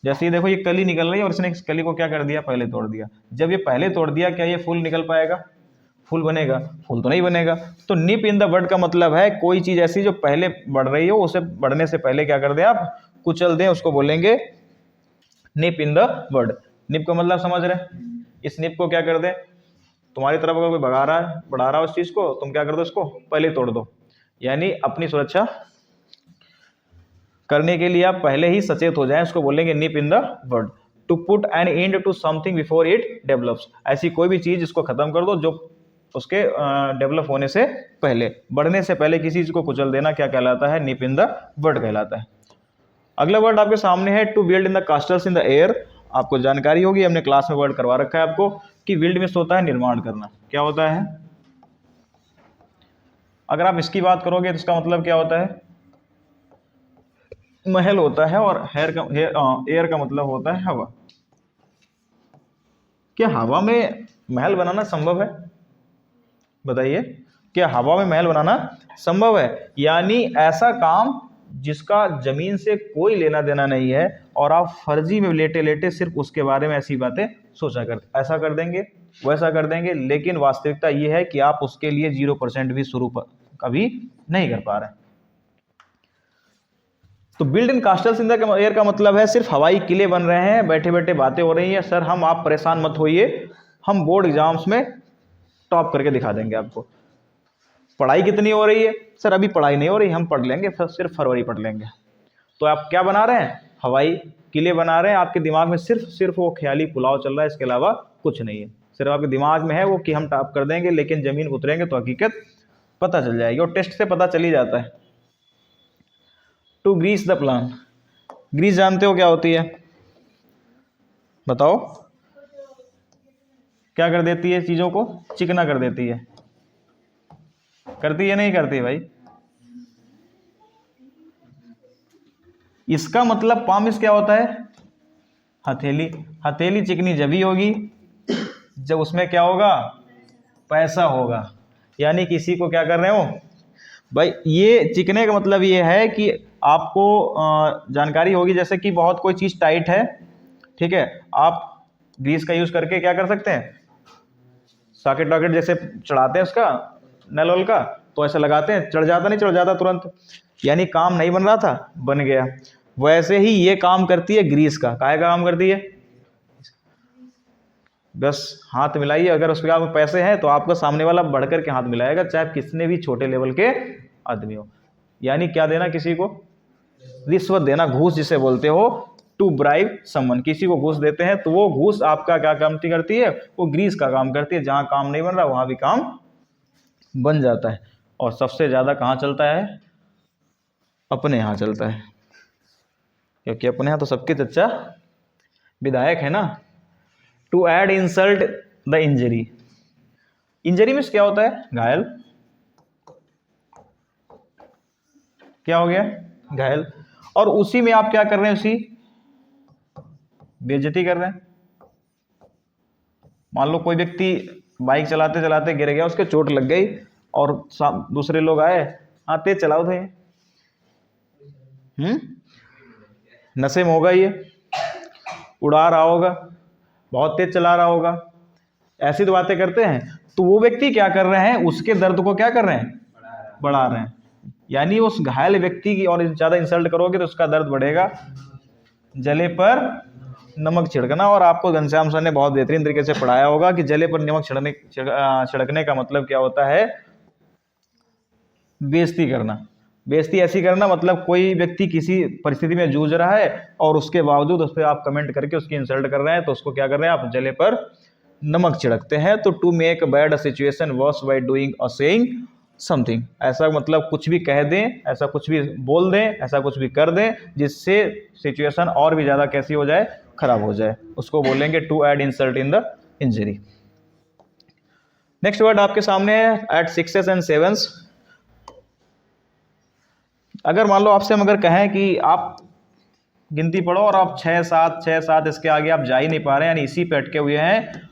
[SPEAKER 1] जैसे ये देखो ये कली निकल रही है और इसने इस कली को क्या कर दिया, पहले तोड़ दिया। जब ये पहले तोड़ दिया, क्या ये फूल निकल पाएगा, फूल बनेगा, फूल तो नहीं बनेगा। तो निप इन द बड का मतलब है कोई चीज ऐसी जो पहले बढ़ रही हो, उसे बढ़ने से पहले क्या कर दें आप, कुचल दें, उसको बोलेंगे निप इन द बड। निप का मतलब समझ रहे हैं, इस निप को क्या कर दें, तुम्हारी तरफ अगर कोई भगा रहा है, बढ़ा रहा है उस चीज को, तुम क्या कर दो, उसको पहले तोड़ दो, यानी अपनी सुरक्षा करने के लिए आप पहले ही सचेत हो जाएं, उसको बोलेंगे nip in the bud. To put an end to something before it develops, ऐसी कोई भी चीज इसको खत्म कर दो जो उसके डेवलप होने से पहले, बढ़ने से पहले किसी चीज को कुचल देना क्या कहलाता है, निप इन द बड कहलाता है। अगला वर्ड आपके सामने है to build in the castles in the air. आपको जानकारी होगी, हमने क्लास में वर्ड करवा रखा है आपको कि बिल्ड में होता है निर्माण करना। क्या होता है, अगर आप इसकी बात करोगे तो इसका मतलब क्या होता है, महल होता है, और एयर का मतलब होता है हवा। क्या हवा में महल बनाना संभव है, बताइए, क्या हवा में महल बनाना संभव है? यानी ऐसा काम जिसका जमीन से कोई लेना देना नहीं है और आप फर्जी में लेटे लेटे सिर्फ उसके बारे में ऐसी बातें सोचा करते, ऐसा कर देंगे वैसा कर देंगे, लेकिन वास्तविकता ये है कि आप उसके लिए 0% भी शुरू कभी नहीं कर पा रहे। तो build in castles in the air का मतलब है सिर्फ हवाई किले बन रहे हैं, बैठे बैठे बातें हो रही हैं, सर हम, आप परेशान मत होइए, हम बोर्ड एग्जाम्स में टॉप करके दिखा देंगे आपको। पढ़ाई कितनी हो रही है, सर अभी पढ़ाई नहीं हो रही, हम पढ़ लेंगे, सिर्फ फरवरी पढ़ लेंगे। तो आप क्या बना रहे हैं, हवाई किले बना रहे हैं, आपके दिमाग में सिर्फ वो ख्याली पुलाव चल रहा है, इसके अलावा कुछ नहीं है। सिर्फ आपके दिमाग में है वो कि हम टॉप कर देंगे, लेकिन जमीन उतरेंगे तो हकीकत पता चल जाएगी, और टेस्ट से पता चल ही जाता है। To grease the plan, grease जानते हो क्या होती है, बताओ, क्या कर देती है, चीजों को चिकना कर देती है, करती है नहीं करती भाई? इसका मतलब पामिस क्या होता है, हथेली। हथेली चिकनी जब ही होगी जब उसमें क्या होगा, पैसा होगा। यानी किसी को क्या कर रहे हो भाई, ये चिकने का मतलब ये है कि आपको जानकारी होगी, जैसे कि बहुत कोई चीज़ टाइट है, ठीक है, आप ग्रीस का यूज़ करके क्या कर सकते हैं, सॉकेट वॉकेट जैसे चढ़ाते हैं उसका नल वल का, तो ऐसे लगाते हैं, चढ़ जाता नहीं चढ़ जाता तुरंत, यानी काम नहीं बन रहा था बन गया। वैसे ही ये काम करती है ग्रीस का, काहे का काम करती है, बस हाथ मिलाइए, अगर उसके आप पैसे हैं तो आपका सामने वाला बढ़कर के हाथ मिलाएगा, चाहे कितने भी छोटे लेवल के आदमी हो। यानी क्या देना, किसी को रिश्वत देना, घूस जिसे बोलते हो, टू ब्राइब समवन, किसी को घूस देते हैं तो वो घूस आपका क्या काम करती है, वो ग्रीस का काम करती है। जहाँ काम नहीं बन रहा वहाँ भी काम बन जाता है। और सबसे ज़्यादा कहाँ चलता है, अपने यहाँ चलता है, क्योंकि अपने यहाँ तो सबके चच्चा विधायक है ना। To add insult the injury, injury means क्या होता है, घायल, क्या हो गया, घायल। और उसी में आप क्या कर रहे हैं, उसी बेइज्जती कर रहे हैं। मान लो कोई व्यक्ति बाइक चलाते चलाते गिर गया, उसके चोट लग गई, और दूसरे लोग आए, हाँ तेज चलाओ थे, नशे में होगा, ये उड़ा रहा होगा, बहुत तेज चला रहा होगा, ऐसी तो बातें करते हैं। तो वो व्यक्ति क्या कर रहे हैं, उसके दर्द को क्या कर रहे हैं, बढ़ा रहे हैं। यानी उस घायल व्यक्ति की और ज़्यादा इंसल्ट करोगे तो उसका दर्द बढ़ेगा। जले पर नमक छिड़कना, और आपको घनश्याम सर ने बहुत बेहतरीन तरीके से पढ़ाया होगा कि जले पर नमक छिड़कने का मतलब क्या होता है, बेइज्जती करना। बेइज्जती ऐसी करना मतलब कोई व्यक्ति किसी परिस्थिति में जूझ रहा है और उसके बावजूद उस पर आप कमेंट करके उसकी इंसल्ट कर रहे हैं, तो उसको क्या कर रहे हैं आप, जले पर नमक छिड़कते हैं। तो to make bad situation worse by doing और सेइंग समथिंग, ऐसा मतलब कुछ भी कह दें, ऐसा कुछ भी बोल दें, ऐसा कुछ भी कर दें जिससे सिचुएशन और भी ज़्यादा कैसी हो जाए, खराब हो जाए, उसको बोलेंगे to add insult in the injury. Next word आपके सामने है एट सिक्सेस एंड सेवंस। अगर मान लो आपसे हम अगर कहें कि आप गिनती पढ़ो और आप 6 7 इसके आगे आप जा ही नहीं पा रहे हैं, यानी इसी पे अटके हुए हैं,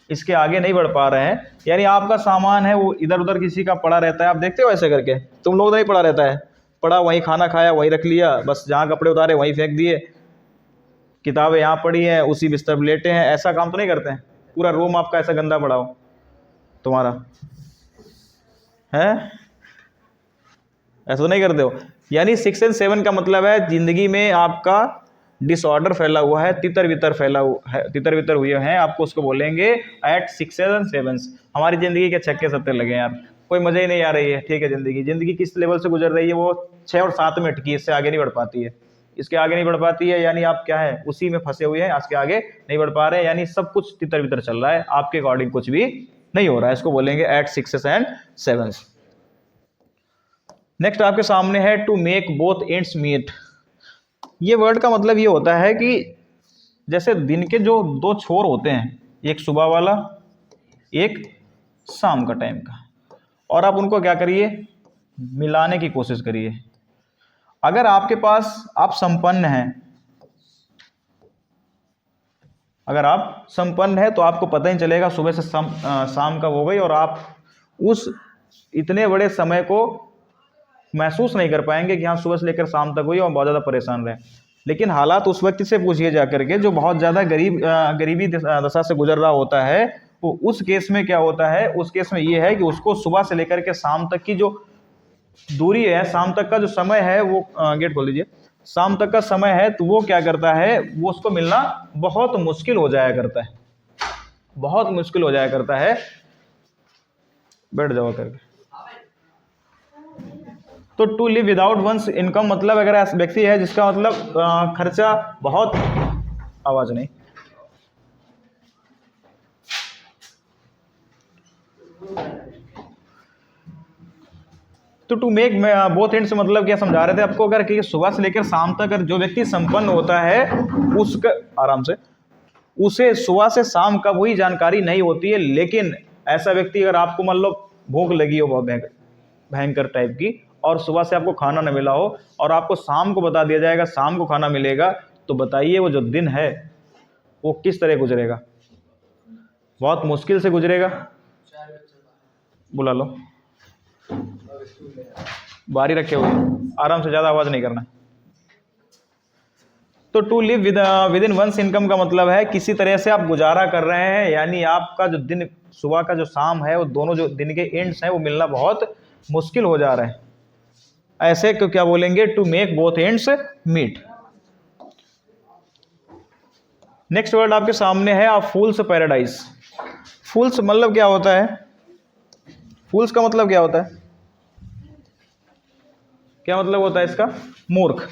[SPEAKER 1] इसके आगे नहीं बढ़ पा रहे हैं, यानी आपका सामान है वो इधर उधर किसी का पड़ा रहता है, आप देखते हो ऐसे करके, तुम लोग नहीं पड़ा रहता है, पड़ा वहीं खाना खाया वहीं रख लिया, बस जहाँ कपड़े उतारे वहीं फेंक दिए, किताबें यहाँ पड़ी हैं उसी बिस्तर पर लेटे हैं, ऐसा काम तो नहीं करते हैं? पूरा रूम आपका ऐसा गंदा पड़ा हो तुम्हारा है, ऐसा तो नहीं करते हो? यानी 6 और 7 का मतलब है जिंदगी में आपका डिसऑर्डर फैला हुआ है, तितर बितर फैला हुआ है, तितर बितर हुए हैं, आपको उसको बोलेंगे एट 6 और 7। हमारी ज़िंदगी के छक्के सत्ते लगे यार, कोई मज़ा ही नहीं आ रही है, ठीक है, ज़िंदगी किस लेवल से गुजर रही है, वो 6 और 7 में अटकी, इससे आगे नहीं बढ़ पाती है, इसके आगे नहीं बढ़ पाती है, यानी आप क्या है, उसी में फंसे हुए हैं, इसके आगे नहीं बढ़ पा रहे हैं, यानी सब कुछ तितर बितर चल रहा है, आपके अकॉर्डिंग कुछ भी नहीं हो रहा है, इसको बोलेंगे एट 6 और 7। नेक्स्ट आपके सामने है to make both ends meet. ये वर्ड का मतलब ये होता है कि जैसे दिन के जो 2 छोर होते हैं, एक सुबह वाला एक शाम का टाइम का, और आप उनको क्या करिए, मिलाने की कोशिश करिए। अगर आपके पास आप संपन्न हैं, अगर आप संपन्न है तो आपको पता ही चलेगा सुबह से शाम कब हो गई, और आप उस इतने बड़े समय को महसूस नहीं कर पाएंगे कि हाँ सुबह से लेकर शाम तक हुई और बहुत ज़्यादा परेशान रहे। लेकिन हालात उस व्यक्ति से पूछिए जा करके जो बहुत ज़्यादा गरीबी दशा से गुजर रहा होता है, तो उस केस में क्या होता है, उस केस में ये है कि उसको सुबह से लेकर के शाम तक की जो दूरी है, शाम तक का जो समय है, वो गेट खोल लीजिए, शाम तक का समय है, तो वो क्या करता है, वो उसको मिलना बहुत मुश्किल हो जाया करता है, बहुत मुश्किल हो जाया करता है। बैठ जाओ करके। तो to live without one's income मतलब अगर ऐसा व्यक्ति है जिसका मतलब खर्चा बहुत, आवाज नहीं, तो टू मेक बोथ एंड्स मतलब क्या समझा रहे थे आपको, अगर कि सुबह से लेकर शाम तक अगर जो व्यक्ति संपन्न होता है उसका आराम से, उसे सुबह से शाम कब हुई जानकारी नहीं होती है, लेकिन ऐसा व्यक्ति अगर आपको मान लो भूख लगी हो बहुत भयंकर टाइप की, और सुबह से आपको खाना न मिला हो और आपको शाम को बता दिया जाएगा शाम को खाना मिलेगा, तो बताइए वो जो दिन है वो किस तरह गुजरेगा? बहुत मुश्किल से गुजरेगा। बुला लो, बारी रखे हुए, आराम से, ज़्यादा आवाज़ नहीं करना। तो to live within one's income का मतलब है किसी तरह से आप गुजारा कर रहे हैं, यानी आपका जो दिन सुबह का जो शाम है वो दोनों जो दिन के एंड्स हैं वो मिलना बहुत मुश्किल हो जा रहा है, ऐसे को क्या बोलेंगे, to make both ends meet. Next word आपके सामने है आप फूल्स पैराडाइज। फूल्स मतलब क्या होता है, फूल्स का मतलब क्या होता है, क्या मतलब होता है इसका, मूर्ख।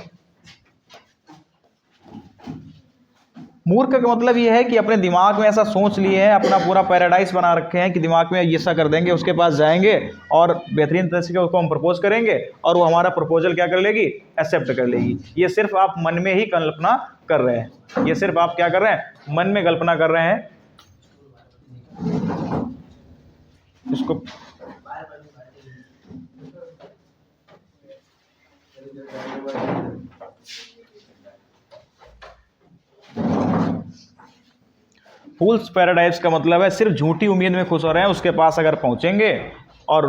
[SPEAKER 1] मूर्ख का मतलब ये है कि अपने दिमाग में ऐसा सोच लिए हैं, अपना पूरा पैराडाइज बना रखे हैं कि दिमाग में ये ऐसा कर देंगे, उसके पास जाएंगे और बेहतरीन तरह से उसको हम प्रपोज करेंगे और वो हमारा प्रपोजल क्या कर लेगी, एक्सेप्ट कर लेगी। ये सिर्फ आप मन में ही कल्पना कर रहे हैं, ये सिर्फ आप क्या कर रहे हैं, मन में कल्पना कर रहे हैं। इसको फूल्स पैराडाइज का मतलब है सिर्फ झूठी उम्मीद में खुश हो रहे हैं, उसके पास अगर पहुंचेंगे और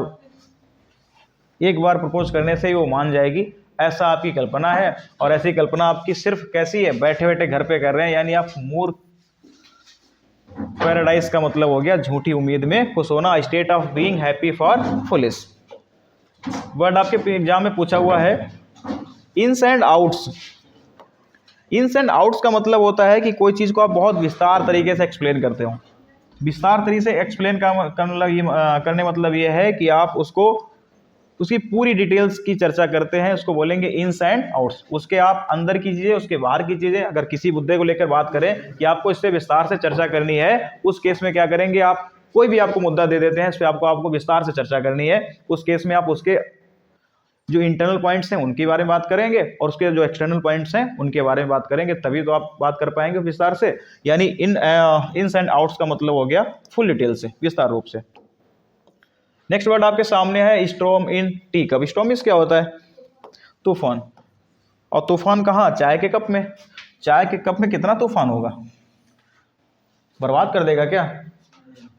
[SPEAKER 1] एक बार प्रपोज करने से ही वो मान जाएगी, ऐसा आपकी कल्पना है। और ऐसी कल्पना आपकी सिर्फ कैसी है, बैठे बैठे घर पे कर रहे हैं, यानी आप मूर्ख। पैराडाइज का मतलब हो गया झूठी उम्मीद में खुश होना, state of being happy for foolish. Word आपके एग्जाम में पूछा हुआ है ins and outs. Ins and outs का मतलब होता है कि कोई चीज़ को आप बहुत विस्तार तरीके से एक्सप्लेन करते हो। विस्तार तरीके से एक्सप्लेन करने मतलब ये है कि आप उसको उसकी पूरी डिटेल्स की चर्चा करते हैं, उसको बोलेंगे इन्स एंड आउट्स। उसके आप अंदर की चीज़ें, उसके बाहर की चीज़ें, अगर किसी मुद्दे को लेकर बात करें कि आपको इससे विस्तार से चर्चा करनी है, उस केस में क्या करेंगे आप, कोई भी आपको मुद्दा दे देते हैं, इस पर आपको विस्तार से चर्चा करनी है, उस केस में आप उसके जो इंटरनल पॉइंट्स हैं उनके बारे में बात करेंगे और उसके जो एक्सटर्नल पॉइंट्स हैं उनके बारे में बात करेंगे, तभी तो आप बात कर पाएंगे विस्तार से। यानी इन्स एंड आउट्स का मतलब हो गया फुल डिटेल से, विस्तार रूप से। नेक्स्ट वर्ड आपके सामने है स्टॉर्म इन टी कप। स्टॉर्म क्या होता है? तूफान। और तूफान कहाँ? चाय के कप में। चाय के कप में कितना तूफान होगा? बर्बाद कर देगा क्या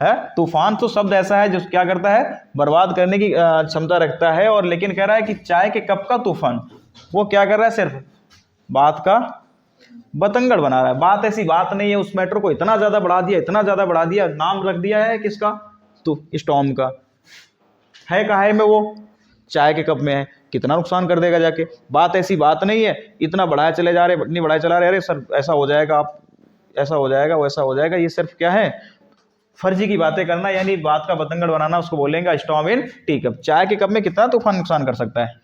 [SPEAKER 1] है? तूफान तो शब्द ऐसा है जो क्या करता है, बर्बाद करने की क्षमता रखता है, और लेकिन कह रहा है कि चाय के कप का तूफान वो क्या कर रहा है, सिर्फ बात का बतंगड़ बना रहा है। बात ऐसी बात नहीं है, उस मैटर को इतना ज्यादा बढ़ा दिया, इतना ज्यादा बढ़ा दिया, नाम रख दिया है किसका? तो स्टॉर्म का। है कहाँ है में? वो चाय के कप में है। कितना नुकसान कर देगा जाके। बात ऐसी बात नहीं है, इतना बढ़ाया चले जा रहे, इतनी बढ़ाया चला रहे, अरे सर ऐसा हो जाएगा, आप ऐसा हो जाएगा, वैसा हो जाएगा। ये सिर्फ क्या है, फर्जी की बातें करना, यानी बात का बतंगड़ बनाना, उसको बोलेंगे स्टॉर्म इन टी कप। चाय के कप में कितना तूफान नुकसान कर सकता है?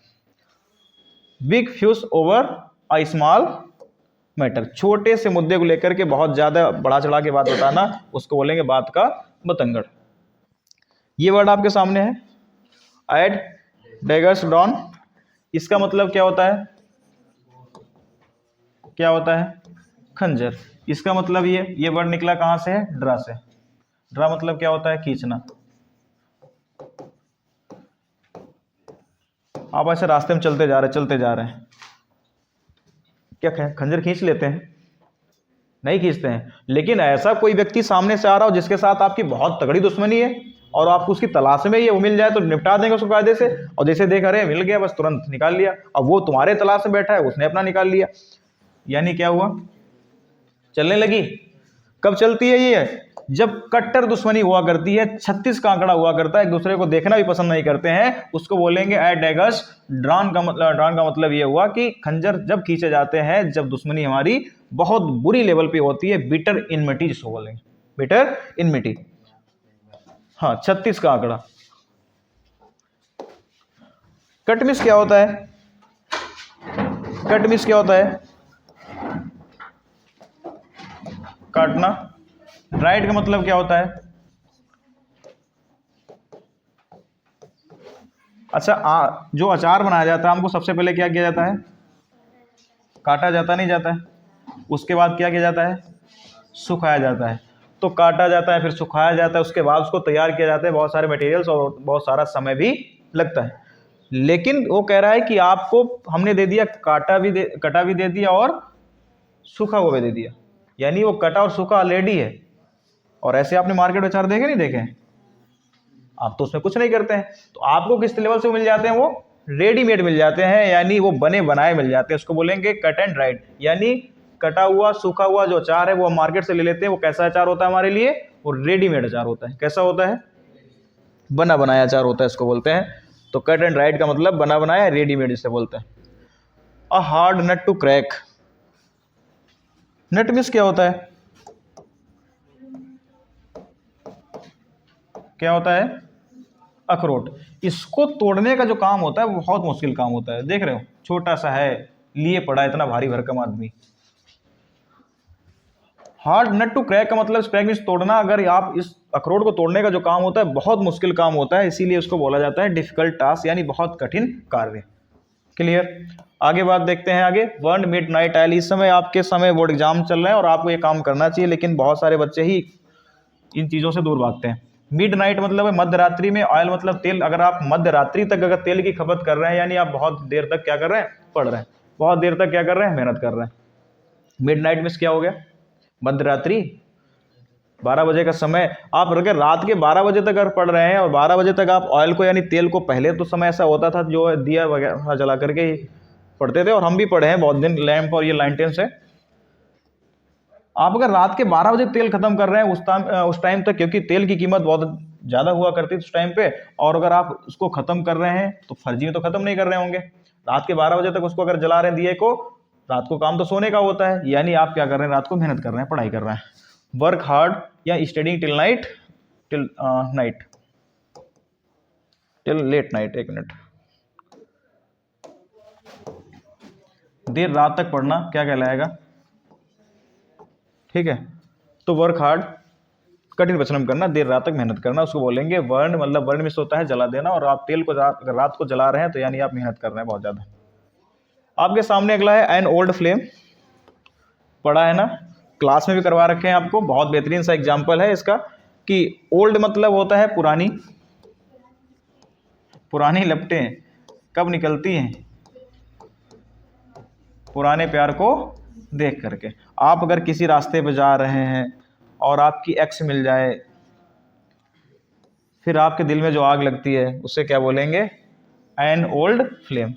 [SPEAKER 1] Big fuse over a small matter. छोटे से मुद्दे को लेकर के बहुत ज्यादा बढ़ा चढ़ा के बात बताना, उसको बोलेंगे बात का बतंगड़। ये वर्ड आपके सामने है, एड डैगर्स डॉन। इसका मतलब क्या होता है? क्या होता है? खंजर। इसका मतलब ये वर्ड निकला कहां से है? ड्रा से। ड्रा मतलब क्या होता है? खींचना। आप ऐसे रास्ते में चलते जा रहे हैं, क्या खंजर खींच लेते हैं? नहीं खींचते हैं। लेकिन ऐसा कोई व्यक्ति सामने से आ रहा हो जिसके साथ आपकी बहुत तगड़ी दुश्मनी है और आपको उसकी तलाश में ही है, वो मिल जाए तो निपटा देंगे उसको कायदे से, और जैसे देख रहे मिल गया बस तुरंत निकाल लिया। अब वो तुम्हारे तलाश में बैठा है, उसने अपना निकाल लिया, यानी क्या हुआ? चलने लगी। कब चलती है ये? जब कट्टर दुश्मनी हुआ करती है, 36 का आंकड़ा हुआ करता है, एक दूसरे को देखना भी पसंद नहीं करते हैं, उसको बोलेंगे एट डैगर्स ड्रॉन का मतलब ये हुआ कि खंजर जब खींचे जाते हैं जब दुश्मनी हमारी बहुत बुरी लेवल पे होती है, बिटर इनमिटी जिसको बोलेंगे, बिटर इनमिटी। हाँ, 36 का आंकड़ा। कट मिस क्या होता है? कट मिस क्या होता है? काटना। ड्राइड का मतलब क्या होता है? अच्छा, जो अचार बनाया जाता है हमको सबसे पहले क्या किया जाता है? काटा जाता नहीं जाता है। उसके बाद क्या किया जाता है? सुखाया जाता है। तो काटा जाता है, फिर सुखाया जाता है, उसके बाद उसको तैयार किया जाता है, बहुत सारे मटेरियल्स और बहुत सारा समय भी लगता है। लेकिन वो कह रहा है कि आपको हमने दे दिया, कटा भी दे दिया और सूखा हुआ भी दे दिया, यानी वो कटा और सूखा ऑलरेडी है। और ऐसे आपने मार्केट में अचार देखे नहीं देखे? आप तो उसमें कुछ नहीं करते हैं, तो आपको किस लेवल से मिल जाते हैं? वो रेडीमेड मिल जाते हैं, यानी वो बने बनाए मिल जाते हैं। उसको बोलेंगे कट एंड ड्राइड, यानी कटा हुआ सूखा हुआ जो अचार है वो हम मार्केट से ले लेते हैं। वो कैसा अचार होता है हमारे लिए? वो रेडीमेड अचार होता है। कैसा होता है? बना बनाया अचार होता है, इसको बोलते हैं। तो कट एंड ड्राइड का मतलब बना बनाया, रेडीमेड इसे बोलते हैं। A hard nut to crack. Nut means क्या होता है? क्या होता है? अखरोट। इसको तोड़ने का जो काम होता है वो बहुत मुश्किल काम होता है। देख रहे हो, छोटा सा है, लिए पड़ा इतना भारी भरकम आदमी। हार्ड नट टू क्रैक का मतलब क्रैक मींस तोड़ना। अगर आप इस अखरोट को तोड़ने का जो काम होता है बहुत मुश्किल काम होता है, इसीलिए उसको बोला जाता है डिफिकल्ट टास्क, यानी बहुत कठिन कार्य। क्लियर? आगे बात देखते हैं। आगे वर्ड मिड नाइट आयल। इस समय आपके समय बोर्ड एग्जाम चल रहे हैं और आपको ये काम करना चाहिए, लेकिन बहुत सारे बच्चे ही इन चीज़ों से दूर भागते हैं। मिड नाइट मतलब है मध्य रात्रि में, ऑयल मतलब तेल। अगर आप मध्य रात्रि तक अगर तेल की खपत कर रहे हैं, यानी आप बहुत देर तक क्या कर रहे हैं? पढ़ रहे हैं। बहुत देर तक क्या कर रहे हैं? मेहनत कर रहे हैं। मिड नाइट मीन्स क्या हो गया? मध्य रात्रि, 12 बजे का समय। आप अगर रात के 12 बजे तक अगर पढ़ रहे हैं और 12 बजे तक आप ऑयल को यानी तेल को, पहले तो समय ऐसा होता था जो दिया वगैरह जला करके ही पढ़ते थे, और हम भी पढ़े हैं बहुत दिन लैंप और ये लाइटें से। आप अगर रात के 12 बजे तेल खत्म कर रहे हैं उस टाइम तक, क्योंकि तेल की कीमत बहुत ज़्यादा हुआ करती थी उस टाइम पे, और अगर आप उसको ख़त्म कर रहे हैं तो फर्जी में तो ख़त्म नहीं कर रहे होंगे। रात के 12 बजे तक उसको अगर जला रहे हैं दिए को, रात को काम तो सोने का होता है, यानी आप क्या कर रहे हैं? रात को मेहनत कर रहे हैं, पढ़ाई कर रहे हैं। वर्क हार्ड या studying till night, till late night. एक मिनट, देर रात तक पढ़ना क्या कहलाएगा? ठीक है, तो वर्क हार्ड, कठिन परिश्रम करना, देर रात तक मेहनत करना, उसको बोलेंगे वर्न। मतलब वर्न मिस होता है जला देना, और आप तेल को अगर रात को जला रहे हैं तो यानी आप मेहनत कर रहे हैं बहुत ज़्यादा। आपके सामने अगला है एन ओल्ड फ्लेम, पढ़ा है ना, क्लास में भी करवा रखे हैं आपको। बहुत बेहतरीन सा एग्जाम्पल है इसका कि ओल्ड मतलब होता है पुरानी। पुरानी लपटें कब निकलती हैं? पुराने प्यार को देख करके। आप अगर किसी रास्ते पर जा रहे हैं और आपकी एक्स मिल जाए, फिर आपके दिल में जो आग लगती है उससे क्या बोलेंगे? An old flame.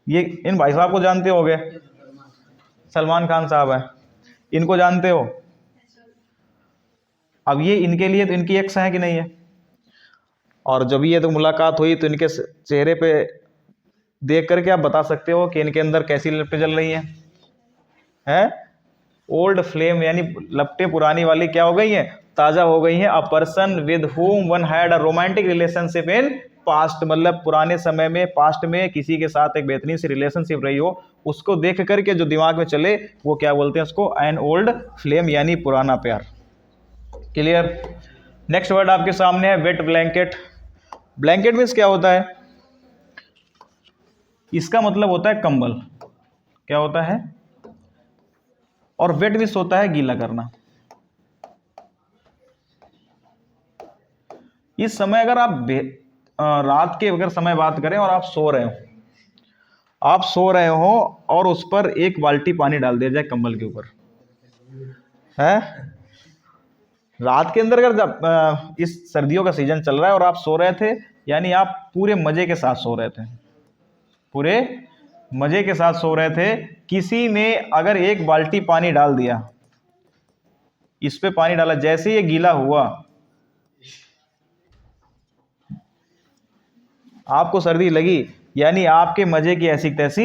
[SPEAKER 1] ये इन भाई साहब को जानते होगे, सलमान खान साहब हैं, इनको जानते हो। अब ये इनके लिए तो इनकी एक्स है कि नहीं है, और जब ये तो मुलाकात हुई तो इनके चेहरे पे देख करके आप बता सकते हो कि इनके अंदर कैसी लपटें जल रही हैं? ओल्ड फ्लेम यानी लपटें पुरानी वाली क्या हो गई हैं? ताज़ा हो गई हैं। A person with whom one had a romantic relationship in past, मतलब पुराने समय में, पास्ट में किसी के साथ एक बेहतरीन सी रिलेशनशिप रही हो, उसको देख करके जो दिमाग में चले वो क्या बोलते हैं? उसको एन ओल्ड फ्लेम यानी पुराना प्यार। क्लियर? नेक्स्ट वर्ड आपके सामने है वेट ब्लैंकेट। ब्लैंकेट मीन्स क्या होता है? इसका मतलब होता है कंबल। क्या होता है? और वेट मीन्स होता है गीला करना। इस समय अगर आप रात के अगर समय बात करें और आप सो रहे हो, और उस पर एक बाल्टी पानी डाल दिया जाए कंबल के ऊपर, है रात के अंदर, अगर इस सर्दियों का सीजन चल रहा है और आप सो रहे थे, यानी आप पूरे मजे के साथ सो रहे थे, पूरे मजे के साथ सो रहे थे। किसी ने अगर एक बाल्टी पानी डाल दिया, इस पे पानी डाला, जैसे ये गीला हुआ, आपको सर्दी लगी, यानी आपके मजे की ऐसी तैसी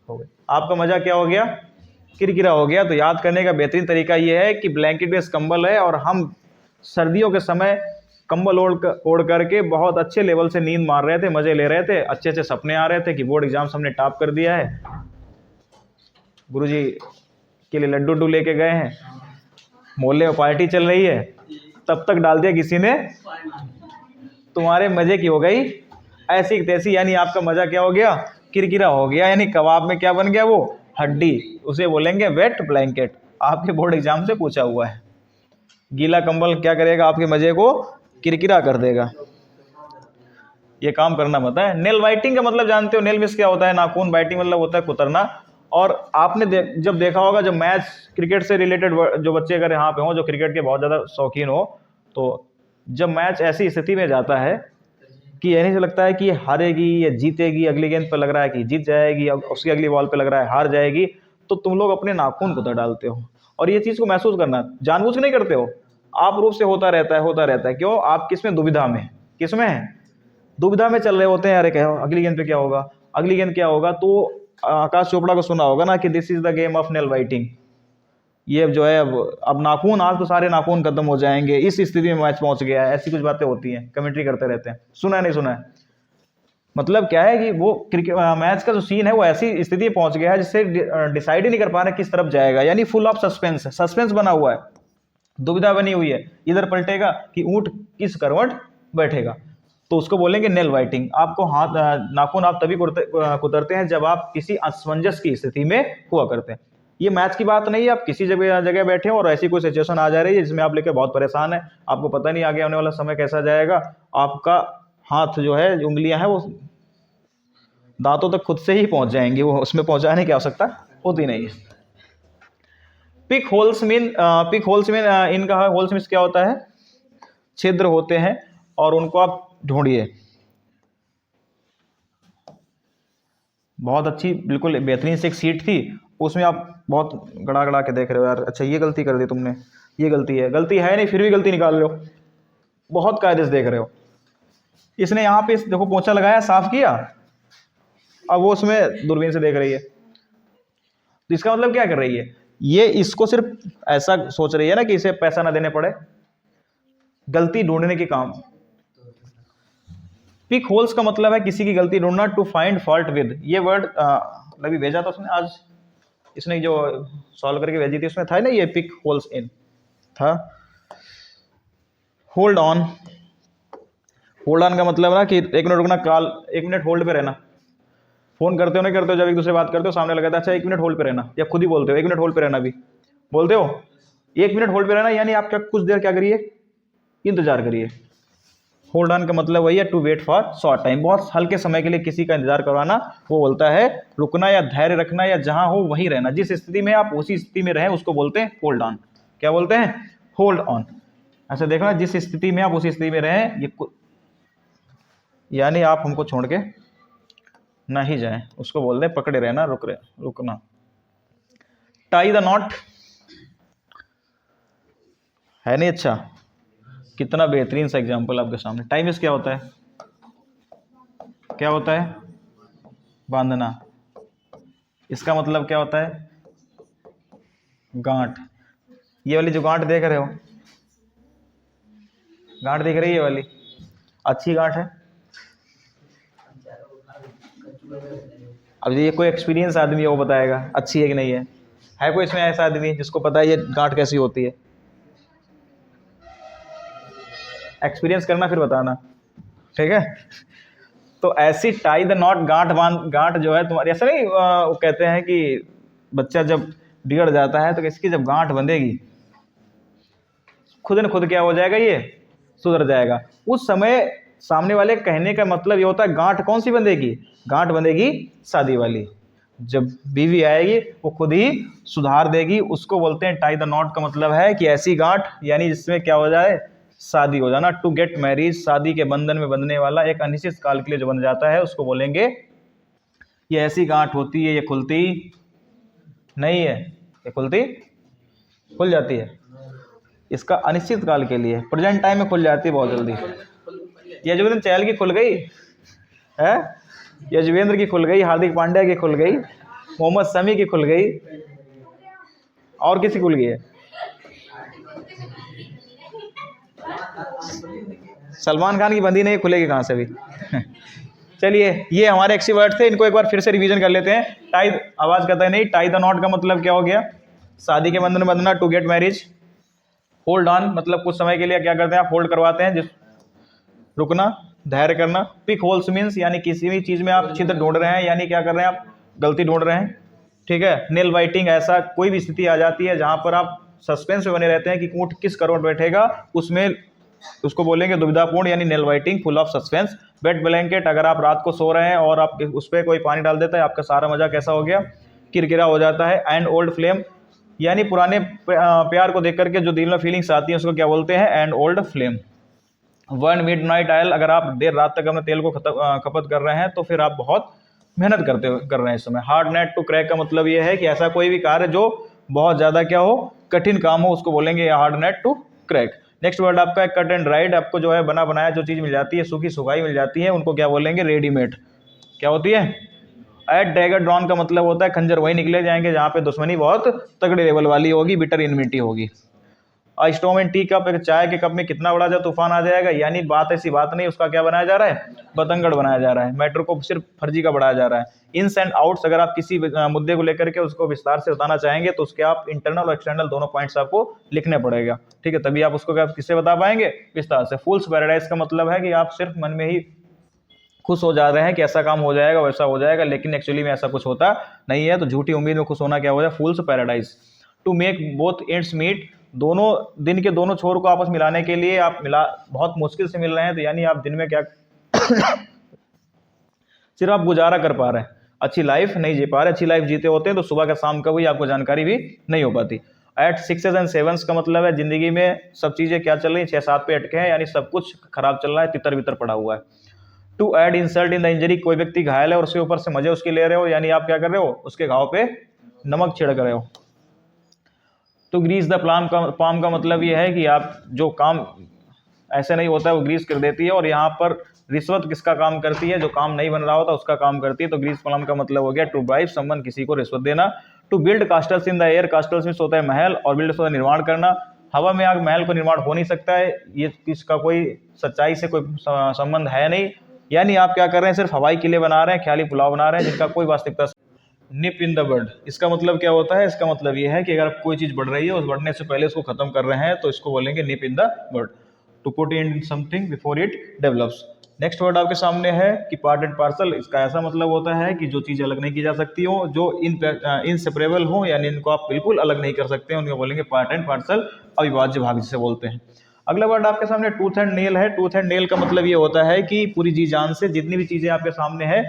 [SPEAKER 1] हो गई। आपका मजा क्या हो गया? किरकिरा हो गया। तो याद करने का बेहतरीन तरीका यह है कि ब्लैंकेट बेस कंबल है, और हम सर्दियों के समय कंबल ओढ़ करके बहुत अच्छे लेवल से नींद मार रहे थे, मजे ले रहे थे, अच्छे अच्छे सपने आ रहे थे कि बोर्ड एग्जाम हमने टॉप कर दिया है, गुरुजी के लिए लड्डू लेके गए हैं, मोहल्ले में पार्टी चल रही है, तब तक डाल दिया किसी ने, तुम्हारे मजे की हो गई ऐसी तैसी, यानी आपका मजा क्या हो गया? किरकिरा हो गया, यानी कबाब में क्या बन गया? वो हड्डी। उसे बोलेंगे वेट ब्लैंकेट। आपके बोर्ड एग्जाम से पूछा हुआ है। गीला कंबल क्या करेगा? आपके मजे को किरकिरा कर देगा। ये काम करना मत है। नेल बाइटिंग का मतलब जानते हो? नेल मिस क्या होता है? नाखून। बाइटिंग मतलब होता है कुतरना। और आपने जब देखा होगा, जब मैच क्रिकेट से रिलेटेड जो बच्चे अगर यहाँ पे हों जो क्रिकेट के बहुत ज़्यादा शौकीन हो, तो जब मैच ऐसी स्थिति में जाता है कि यही से लगता है कि ये हारेगी या जीतेगी, अगली गेंद पर लग रहा है कि जीत जाएगी, अब उसकी अगली बॉल पे लग रहा है हार जाएगी, तो तुम लोग अपने नाखून कुतर डालते हो। और ये चीज़ को महसूस करना जानबूझ के नहीं करते हो, आप रूप से होता रहता है। क्यों? आप किस में? दुविधा में। किस में? दुविधा में चल रहे होते हैं। अरे क्या अगली गेंद पे क्या होगा, अगली गेंद क्या होगा। तो आकाश चोपड़ा को सुना होगा ना कि this is the game of nail biting. ये जो है अब नाखून, आज तो सारे नाखून खत्म हो जाएंगे, इस स्थिति में मैच पहुंच गया है, ऐसी कुछ बातें होती हैं, कमेंट्री करते रहते हैं। सुना है? नहीं सुना है? मतलब क्या है कि वो क्रिकेट मैच का जो सीन है वो ऐसी स्थिति पहुंच गया है जिससे डिसाइड ही नहीं कर पा रहे किस तरफ जाएगा, यानी फुल ऑफ सस्पेंस है, सस्पेंस बना हुआ है, दुविधा बनी हुई है, इधर पलटेगा कि ऊंट किस करवट बैठेगा। तो उसको बोलेंगे नेल बाइटिंग। आपको हाथ नाखून आप तभी कुतरते हैं जब आप किसी असमंजस की स्थिति में हुआ करते हैं। ये मैच की बात नहीं है, आप किसी जगह बैठे हो और ऐसी कोई सिचुएशन आ जा रही है जिसमें आप लेकर बहुत परेशान है, आपको पता नहीं आगे आने वाला समय कैसा जाएगा, आपका हाथ जो है, उंगलियां हैं, वो दांतों तक खुद से ही पहुंच जाएंगी, वो उसमें पहुंचाने की आवश्यकता होती नहीं है। पिक होल्स मीन इनका होल्स मीन क्या होता है? छिद्र होते हैं, और उनको आप ढूंढिए। बहुत अच्छी, बिल्कुल बेहतरीन से एक सीट थी, उसमें आप बहुत गड़ा गड़ा के देख रहे हो, यार अच्छा ये गलती कर दी तुमने, ये गलती है नहीं, फिर भी गलती निकाल रहे हो, बहुत कायदे से देख रहे हो। इसने यहाँ पे देखो पोंछा लगाया, साफ किया, अब वो उसमें दूरबीन से देख रही है। तो इसका मतलब क्या कर रही है? ये इसको सिर्फ ऐसा सोच रही है ना कि इसे पैसा ना देने पड़े, गलती ढूंढने के काम। पिक होल्स का मतलब है किसी की गलती ढूंढना, टू फाइंड फॉल्ट विद। ये वर्ड मतलब अभी भेजा था उसने आज, इसने जो सॉल्व करके भेजी थी उसमें था ना ये पिक होल्स इन था। होल्ड ऑन, होल्ड ऑन का मतलब ना कि 1 मिनट रुकना, कॉल 1 मिनट होल्ड पे रहना। फोन करते हो नहीं करते हो, जब एक दूसरे बात करते हो सामने लगा था, अच्छा 1 मिनट होल्ड पे रहना, या खुद ही बोलते हो 1 मिनट होल्ड पे रहना, भी बोलते हो 1 मिनट होल्ड पे रहना, यानी आप क्या कुछ देर क्या करिए, इंतजार करिए। होल्ड ऑन का मतलब वही है to wait for short time, बहुत हल्के समय के लिए किसी का इंतजार करवाना, वो बोलता है रुकना या धैर्य रखना या जहां हो वहीं रहना, जिस स्थिति में आप उसी स्थिति में रहें उसको बोलते हैं होल्ड ऑन। क्या बोलते हैं? Hold on. अच्छा देखो ना, जिस स्थिति में आप उसी स्थिति में रहें, ये यानी आप हमको छोड़ के ना ही जाए, उसको बोलते हैं पकड़े रहना, रुकना। टाई द नॉट है नहीं, अच्छा कितना बेहतरीन सा एग्जांपल आपके सामने। टाइम इस क्या होता है, क्या होता है? बांधना। इसका मतलब क्या होता है? गांठ। ये वाली जो गांठ देख रहे हो, गांठ दिख रही है, ये वाली अच्छी गांठ है। अब ये कोई एक्सपीरियंस आदमी है वो बताएगा अच्छी है कि नहीं है कोई इसमें ऐसा आदमी जिसको पता है ये गांठ कैसी होती है? एक्सपीरियंस करना फिर बताना, ठीक है? तो ऐसी टाई द नॉट, गांठ जो है तुम्हारी, ऐसा नहीं वो कहते हैं कि बच्चा जब बिगड़ जाता है तो इसकी जब गांठ बंधेगी खुद न खुद क्या हो जाएगा, ये सुधर जाएगा। उस समय सामने वाले कहने का मतलब ये होता है गांठ कौन सी बंधेगी? गांठ बंधेगी शादी वाली। जब बीवी आएगी वो खुद ही सुधार देगी, उसको बोलते हैं टाई द नॉट। का मतलब है कि ऐसी गांठ यानी जिसमें क्या हो जाए, शादी हो जाना। टू गेट मैरिज, शादी के बंधन में बंधने वाला, एक अनिश्चित काल के लिए जो बन जाता है उसको बोलेंगे। ये ऐसी गांठ होती है, ये खुलती नहीं है, ये खुल जाती है, इसका अनिश्चित काल के लिए, प्रेजेंट टाइम में खुल जाती है बहुत जल्दी। यजुवेंद्र चहल की खुल गई है, यजुवेंद्र की खुल गई, हार्दिक पांड्या की खुल गई, मोहम्मद शमी की खुल गई, और किसी खुल गई है? सलमान खान की बंदी नहीं, खुलेगी कहाँ से भी। चलिए ये हमारे एक्सीवर्ड थे, इनको एक बार फिर से रिवीजन कर लेते हैं। टाई, आवाज करता है नहीं, टाई द नॉट का मतलब क्या हो गया? शादी के बंधन में बंधना, to get marriage. Hold on मतलब कुछ समय के लिए क्या करते हैं आप, होल्ड करवाते हैं, जिस रुकना, धैर्य करना। पिक होल्स मीन्स यानी किसी भी चीज में आप छिद्र ढूंढ रहे हैं, यानी क्या कर रहे हैं आप, गलती ढूंढ रहे हैं, ठीक है। नेल बाइटिंग, ऐसा कोई भी स्थिति आ जाती है जहां पर आप सस्पेंस में बने रहते हैं कि ऊंट किस करवट बैठेगा, उसमें उसको बोलेंगे दुविधापूर्ण यानी nail biting, full of suspense. Wait blanket, अगर आप रात को सो रहे हैं और आप उस पर कोई पानी डाल देता है, आपका सारा मजा कैसा हो गया, किरकिरा हो जाता है। एंड ओल्ड फ्लेम यानी पुराने प्यार को देख करके जो दिल में फीलिंग्स आती है उसको क्या बोलते हैं, and old flame. One mid night oil, अगर आप देर रात तक अपने तेल को खपत कर रहे हैं तो फिर आप बहुत मेहनत कर रहे हैं इस समय। हार्ड नेट टू क्रैक का मतलब ये है कि ऐसा कोई भी कार्य जो बहुत ज़्यादा क्या हो, कठिन काम हो, उसको बोलेंगे hard nut to crack. Next word आपका है कट एंड राइड, आपको जो है बना बनाया जो चीज़ मिल जाती है, सूखी सुखाई मिल जाती है, उनको क्या बोलेंगे, रेडीमेड। क्या होती है? एट डैगर ड्रॉन का मतलब होता है खंजर वहीं निकले जाएंगे जहाँ पे दुश्मनी बहुत तगड़े लेवल वाली होगी, बिटर इनमिटी होगी। स्टोम एंड टी कप, एक चाय के कप में कितना बड़ा जो तूफान आ जाएगा, यानी बात ऐसी बात नहीं, उसका क्या बनाया जा रहा है, बतंगड़ बनाया जा रहा है, मैटर को सिर्फ फर्जी का बढ़ाया जा रहा है। इन्स एंड आउट्स, अगर आप किसी मुद्दे को लेकर के उसको विस्तार से बताना चाहेंगे तो उसके आप इंटरनल और एक्सटर्नल दोनों पॉइंट्स आपको लिखने पड़ेगा, ठीक है, तभी आप उसको क्या किससे बता पाएंगे, विस्तार से। फूल्स पैराडाइज का मतलब है कि आप सिर्फ मन में ही खुश हो जा रहे हैं कि ऐसा काम हो जाएगा वैसा हो जाएगा, लेकिन एक्चुअली में ऐसा कुछ होता नहीं है, तो झूठी उम्मीद में खुश होना क्या हो जाए, fool's paradise. To make both ends meet, दोनों दिन के दोनों छोर को आपस मिलाने के लिए आप बहुत मुश्किल से मिल रहे हैं, तो यानी आप दिन में क्या सिर्फ आप गुजारा कर पा रहे हैं, अच्छी लाइफ नहीं जी पा रहे। अच्छी लाइफ जीते होते हैं तो सुबह का शाम का हुई आपको जानकारी भी नहीं हो पाती। एट सिक्सेस एंड सेवंस का मतलब है जिंदगी में सब चीजें क्या चल रही हैं, 6-7 पे अटके हैं, यानी सब कुछ खराब चल रहा है, तितर बितर पड़ा हुआ है। To add insult in the injury, कोई व्यक्ति घायल है और उसके ऊपर से मजे उसके ले रहे हो, यानी आप क्या कर रहे हो, उसके घाव पे नमक छिड़क रहे हो। तो ग्रीस द पाम का मतलब ये है कि आप जो काम ऐसे नहीं होता है वो ग्रीस कर देती है, और यहाँ पर रिश्वत किसका काम करती है, जो काम नहीं बन रहा होता उसका काम करती है। तो ग्रीस पाम का मतलब हो गया टू ब्राइब समवन, किसी को रिश्वत देना। To build castles in the air, castles में होता है महल, और बिल्ड होता है निर्माण करना। हवा में आग महल को निर्माण हो नहीं सकता है, ये इसका कोई सच्चाई से कोई संबंध है नहीं, यानी आप क्या कर रहे हैं, सिर्फ हवाई किले बना रहे हैं, ख्याली पुलाव बना रहे हैं, जिसका कोई वास्तविकता निप इन द बर्ड, इसका मतलब क्या होता है? इसका मतलब ये है कि अगर कोई चीज़ बढ़ रही है, उस बढ़ने से पहले उसको खत्म कर रहे हैं, तो इसको बोलेंगे nip in the bird, to put in something before it develops. Next word आपके सामने है कि पार्ट एंड पार्सल, इसका ऐसा मतलब होता है कि जो चीज़ अलग नहीं की जा सकती हो, जो इनसेपरेबल हो, यानी इनको आप बिल्कुल अलग नहीं कर सकते हैं, उनको बोलेंगे पार्ट एंड पार्सल, अविभाज्य भाग जिसे बोलते हैं। अगला वर्ड आपके सामने टूथ एंड नेल है। टूथ एंड नेल का मतलब ये होता है कि पूरी जी जान से जितनी भी चीज़ें आपके सामने है,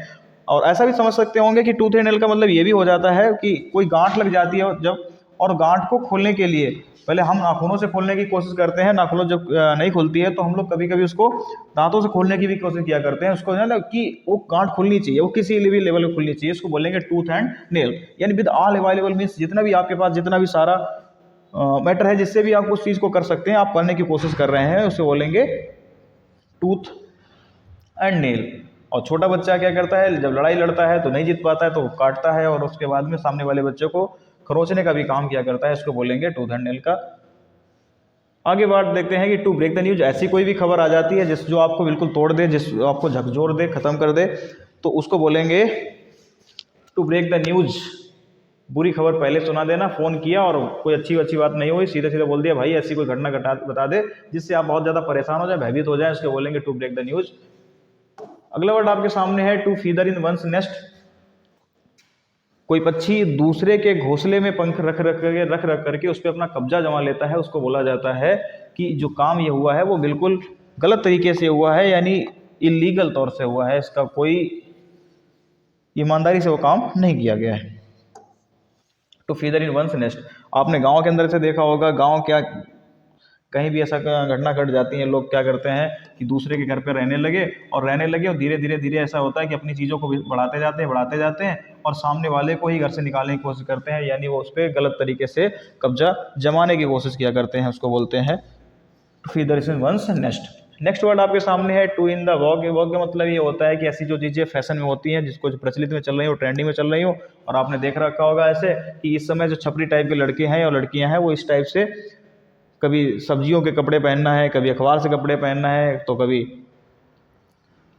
[SPEAKER 1] और ऐसा भी समझ सकते होंगे कि टूथ एंड नेल का मतलब ये भी हो जाता है कि कोई गांठ लग जाती है जब, और गांठ को खोलने के लिए पहले हम नाखूनों से खोलने की कोशिश करते हैं, नाखूनों जब नहीं खुलती है तो हम लोग कभी कभी उसको दांतों से खोलने की भी कोशिश किया करते हैं, उसको है ना कि वो गांठ खुलनी चाहिए, वो किसी भी लेवल पे खुलनी चाहिए, उसको बोलेंगे टूथ एंड नेल। यानी विद ऑल अवेलेबल मीन्स जितना भी आपके पास जितना भी सारा मैटर है जिससे भी आप उस चीज़ को कर सकते हैं, आप करने की कोशिश कर रहे हैं, उसे बोलेंगे टूथ एंड नेल। और छोटा बच्चा क्या करता है, जब लड़ाई लड़ता है तो नहीं जीत पाता है तो वो काटता है, और उसके बाद में सामने वाले बच्चे को खरोचने का भी काम किया करता है, इसको बोलेंगे टूथ एंड नेल का। आगे बात देखते हैं कि टू ब्रेक द न्यूज, ऐसी कोई भी खबर आ जाती है जिस जो आपको बिल्कुल तोड़ दे, जिस आपको झकझोर दे, खत्म कर दे, तो उसको बोलेंगे टू ब्रेक द न्यूज। बुरी खबर पहले सुना देना, फोन किया और कोई अच्छी बात नहीं हुई, सीधे सीधे बोल दिया भाई ऐसी कोई घटना बता दे जिससे आप बहुत ज्यादा परेशान हो जाए, भयभीत हो जाए, उसको बोलेंगे टू ब्रेक द न्यूज। अगला वर्ड आपके सामने है to feather in one's nest. कोई पक्षी दूसरे के घोंसले में पंख रख करके उस पर अपना कब्जा जमा लेता है, उसको बोला जाता है कि जो काम ये हुआ है वो बिल्कुल गलत तरीके से हुआ है, यानी इलीगल तौर से हुआ है, इसका कोई ईमानदारी से वो काम नहीं किया गया है। To feather in one's nest, आपने गांव के अंदर से देखा होगा, गांव क्या कहीं भी ऐसा घटना घट जाती है, लोग क्या करते हैं कि दूसरे के घर पे रहने लगे और धीरे ऐसा होता है कि अपनी चीज़ों को भी बढ़ाते जाते हैं और सामने वाले को ही घर से निकालने की कोशिश करते हैं, यानी वो उस पर गलत तरीके से कब्जा जमाने की कोशिश किया करते हैं, उसको बोलते हैं to feather in one's nest. Next word आपके सामने है टू इन द वॉग। वॉग का मतलब ये होता है कि ऐसी जो चीज़ें फैशन में होती हैं, जिसको जो प्रचलित में चल रही हो, ट्रेंडिंग में चल रही हो, और आपने देख रखा होगा ऐसे कि इस समय जो छपरी टाइप के लड़के हैं और लड़कियां हैं वो इस टाइप से कभी सब्जियों के कपड़े पहनना है, कभी अखबार से कपड़े पहनना है, तो कभी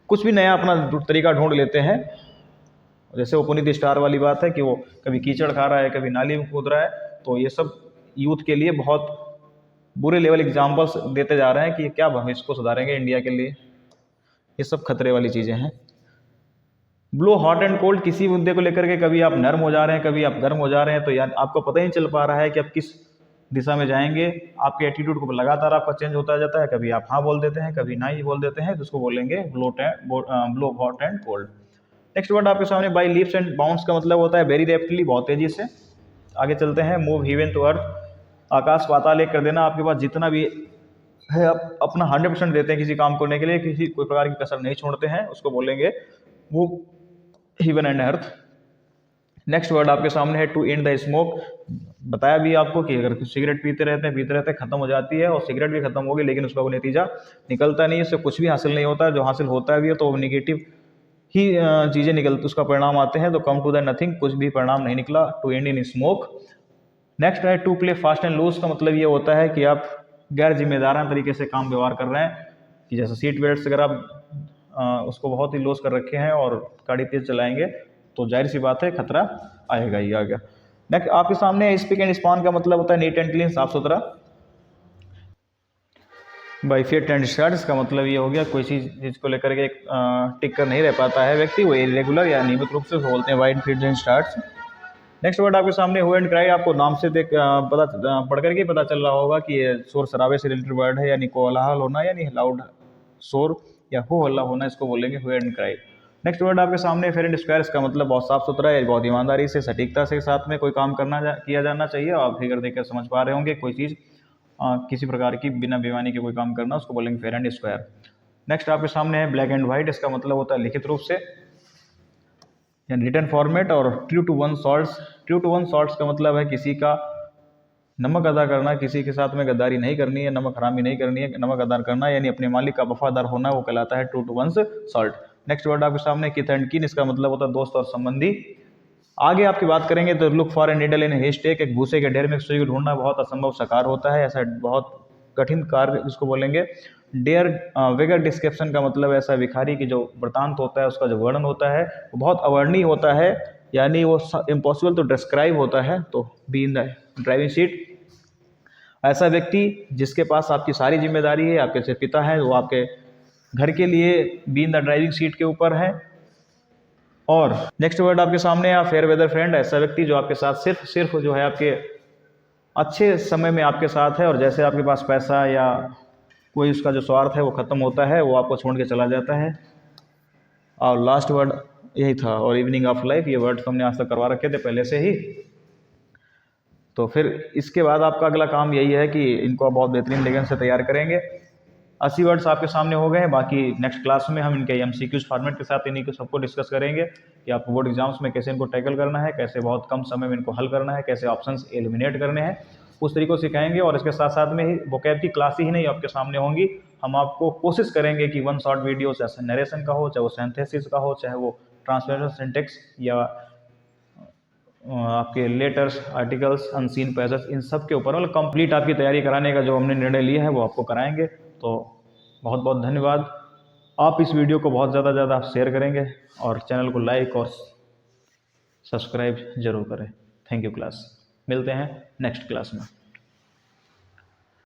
[SPEAKER 1] कुछ भी नया अपना तरीका ढूंढ लेते हैं। जैसे वो पुनीत स्टार वाली बात है कि वो कभी कीचड़ खा रहा है, कभी नाली में कूद रहा है, तो ये सब यूथ के लिए बहुत बुरे लेवल एग्जाम्पल्स देते जा रहे हैं कि क्या भविष्य को सुधारेंगे इंडिया के लिए, ये सब खतरे वाली चीज़ें हैं। ब्लो हॉट एंड कोल्ड, किसी मुद्दे को लेकर के कभी आप नर्म हो जा रहे हैं, कभी आप गर्म हो जा रहे हैं, तो यार आपको पता ही नहीं चल पा रहा है कि आप किस दिशा में जाएंगे, आपके एटीट्यूड को लगातार आपका चेंज होता जाता है, कभी आप हाँ बोल देते हैं, कभी ना ही बोल देते हैं, तो उसको बोलेंगे blow hot and cold. Next word आपके सामने बाई लीप्स एंड बाउंड्स का मतलब होता है वेरी रैपिडली, बहुत तेजी से। आगे चलते हैं, मूव हेवन टू अर्थ, आकाश पाताल एक कर देना, आपके पास जितना भी है आप अपना 100% देते हैं किसी काम करने के लिए, किसी कोई प्रकार की कसर नहीं छोड़ते हैं, उसको बोलेंगे move heaven and earth. Next word आपके सामने है टू एंड द स्मोक। बताया भी आपको कि अगर सिगरेट पीते रहते हैं खत्म हो जाती है, और सिगरेट भी खत्म होगी लेकिन उसका कोई नतीजा निकलता नहीं है, उससे कुछ भी हासिल नहीं होता है, जो हासिल होता है भी है तो निगेटिव ही चीज़ें निकलती, उसका परिणाम आते हैं, तो कम टू द नथिंग, कुछ भी परिणाम नहीं निकला, to end in smoke. Next है to play fast and loose, का मतलब ये होता है कि आप गैर जिम्मेदाराना तरीके से काम व्यवहार कर रहे हैं, कि जैसे सीट बेल्ट अगर आप उसको बहुत ही लूज कर रखे हैं और गाड़ी तेज चलाएंगे तो जाहिर सी बात है खतरा आएगा ही आएगा। नेक्स्ट आपके सामने स्पीक एंड स्पान का मतलब होता है नीट एंड क्लीन, साफ सुथरा। बाई फिट एंड स्टार्ट का मतलब ये हो गया कोई चीज़ जिसको लेकर के टिक कर नहीं रह पाता है व्यक्ति, वो इरेगुलर या नियमित रूप से बोलते हैं wide fit and start. Next word आपके सामने हु एंड क्राई, आपको नाम से देख पढ़ करके पता चल रहा होगा कि ये शोर शराबे से रिलेटेड वर्ड है, यानी कोलाहल होना, यानी लाउड शोर या हो हल्ला होना, इसको बोलेंगे who and cry. Next word आपके सामने फेयर एंड स्क्वायर, इसका मतलब बहुत साफ सुथरा है, बहुत ईमानदारी से सटीकता से साथ में कोई काम किया जाना चाहिए। आप फिगर देखकर समझ पा रहे होंगे कोई चीज़ किसी प्रकार की बिना बेईमानी के कोई काम करना, उसको बोलेंगे फेयर एंड स्क्वायर। नेक्स्ट आपके सामने है ब्लैक एंड व्हाइट, इसका मतलब होता है लिखित रूप से यानी रिटर्न फॉर्मेट। और ट्रू टू वन सॉर्ट्स का मतलब है किसी का नमक अदा करना, किसी के साथ में गद्दारी नहीं करनी है, नमक हरामी नहीं करनी है, नमक अदा करना यानी अपने मालिक का वफादार होना, वो कहलाता है true to one salt. Next word आपके सामने किथ एंड कीन, इसका मतलब होता है दोस्त और संबंधी। आगे आपकी बात करेंगे तो look for a needle in हेस्टेक, एक भूसे के ढेर में सुई को ढूंढना बहुत असंभव साकार होता है, ऐसा बहुत कठिन कार्य इसको बोलेंगे। डेयर वेगर डिस्क्रिप्शन का मतलब ऐसा भिखारी की जो वृतांत होता है, उसका जो वर्णन होता है वो बहुत अवर्णीय होता है, यानी वो इम्पॉसिबल तो डिस्क्राइब होता है, तो B in the driving seat. ऐसा व्यक्ति जिसके पास आपकी सारी जिम्मेदारी है, आपके से पिता है, वो आपके घर के लिए B in the driving seat के ऊपर है। और नेक्स्ट वर्ड आपके सामने है फेयर वेदर फ्रेंड, ऐसा व्यक्ति जो आपके साथ सिर्फ जो है आपके अच्छे समय में आपके साथ है, और जैसे आपके पास पैसा या कोई उसका जो स्वार्थ है वो ख़त्म होता है, वो आपको छोड़ के चला जाता है। और लास्ट वर्ड यही था, और इवनिंग ऑफ लाइफ, ये वर्ड हमने आज तक करवा रखे थे पहले से ही। तो फिर इसके बाद आपका अगला काम यही है कि इनको आप बहुत बेहतरीन लेखन से तैयार करेंगे। 80 वर्ड्स आपके सामने हो गए हैं। बाकी नेक्स्ट क्लास में हम इनके MCQs फॉर्मेट के साथ इन्हीं को सबको डिस्कस करेंगे कि आपको बोर्ड एग्जाम्स में कैसे इनको टैकल करना है, कैसे बहुत कम समय में इनको हल करना है, कैसे ऑप्शंस एलिमिनेट करने हैं, उस तरीके से सिखाएंगे। और इसके साथ साथ में ही वोकैब की क्लास ही नहीं आपके सामने होंगी, हम आपको कोशिश करेंगे कि 1 शॉर्ट वीडियो, चाहे नरेशन का हो, चाहे वो सिंथेसिस का हो, चाहे वो ट्रांसलेशन सिंटेक्स या आपके लेटर्स, आर्टिकल्स, अनसीन पैसेज, इन सब के ऊपर मतलब कंप्लीट आपकी तैयारी कराने का जो हमने निर्णय लिया है वो आपको कराएंगे। तो बहुत बहुत धन्यवाद। आप इस वीडियो को बहुत ज़्यादा शेयर करेंगे और चैनल को लाइक और सब्सक्राइब जरूर करें। थैंक यू क्लास, मिलते हैं नेक्स्ट क्लास में।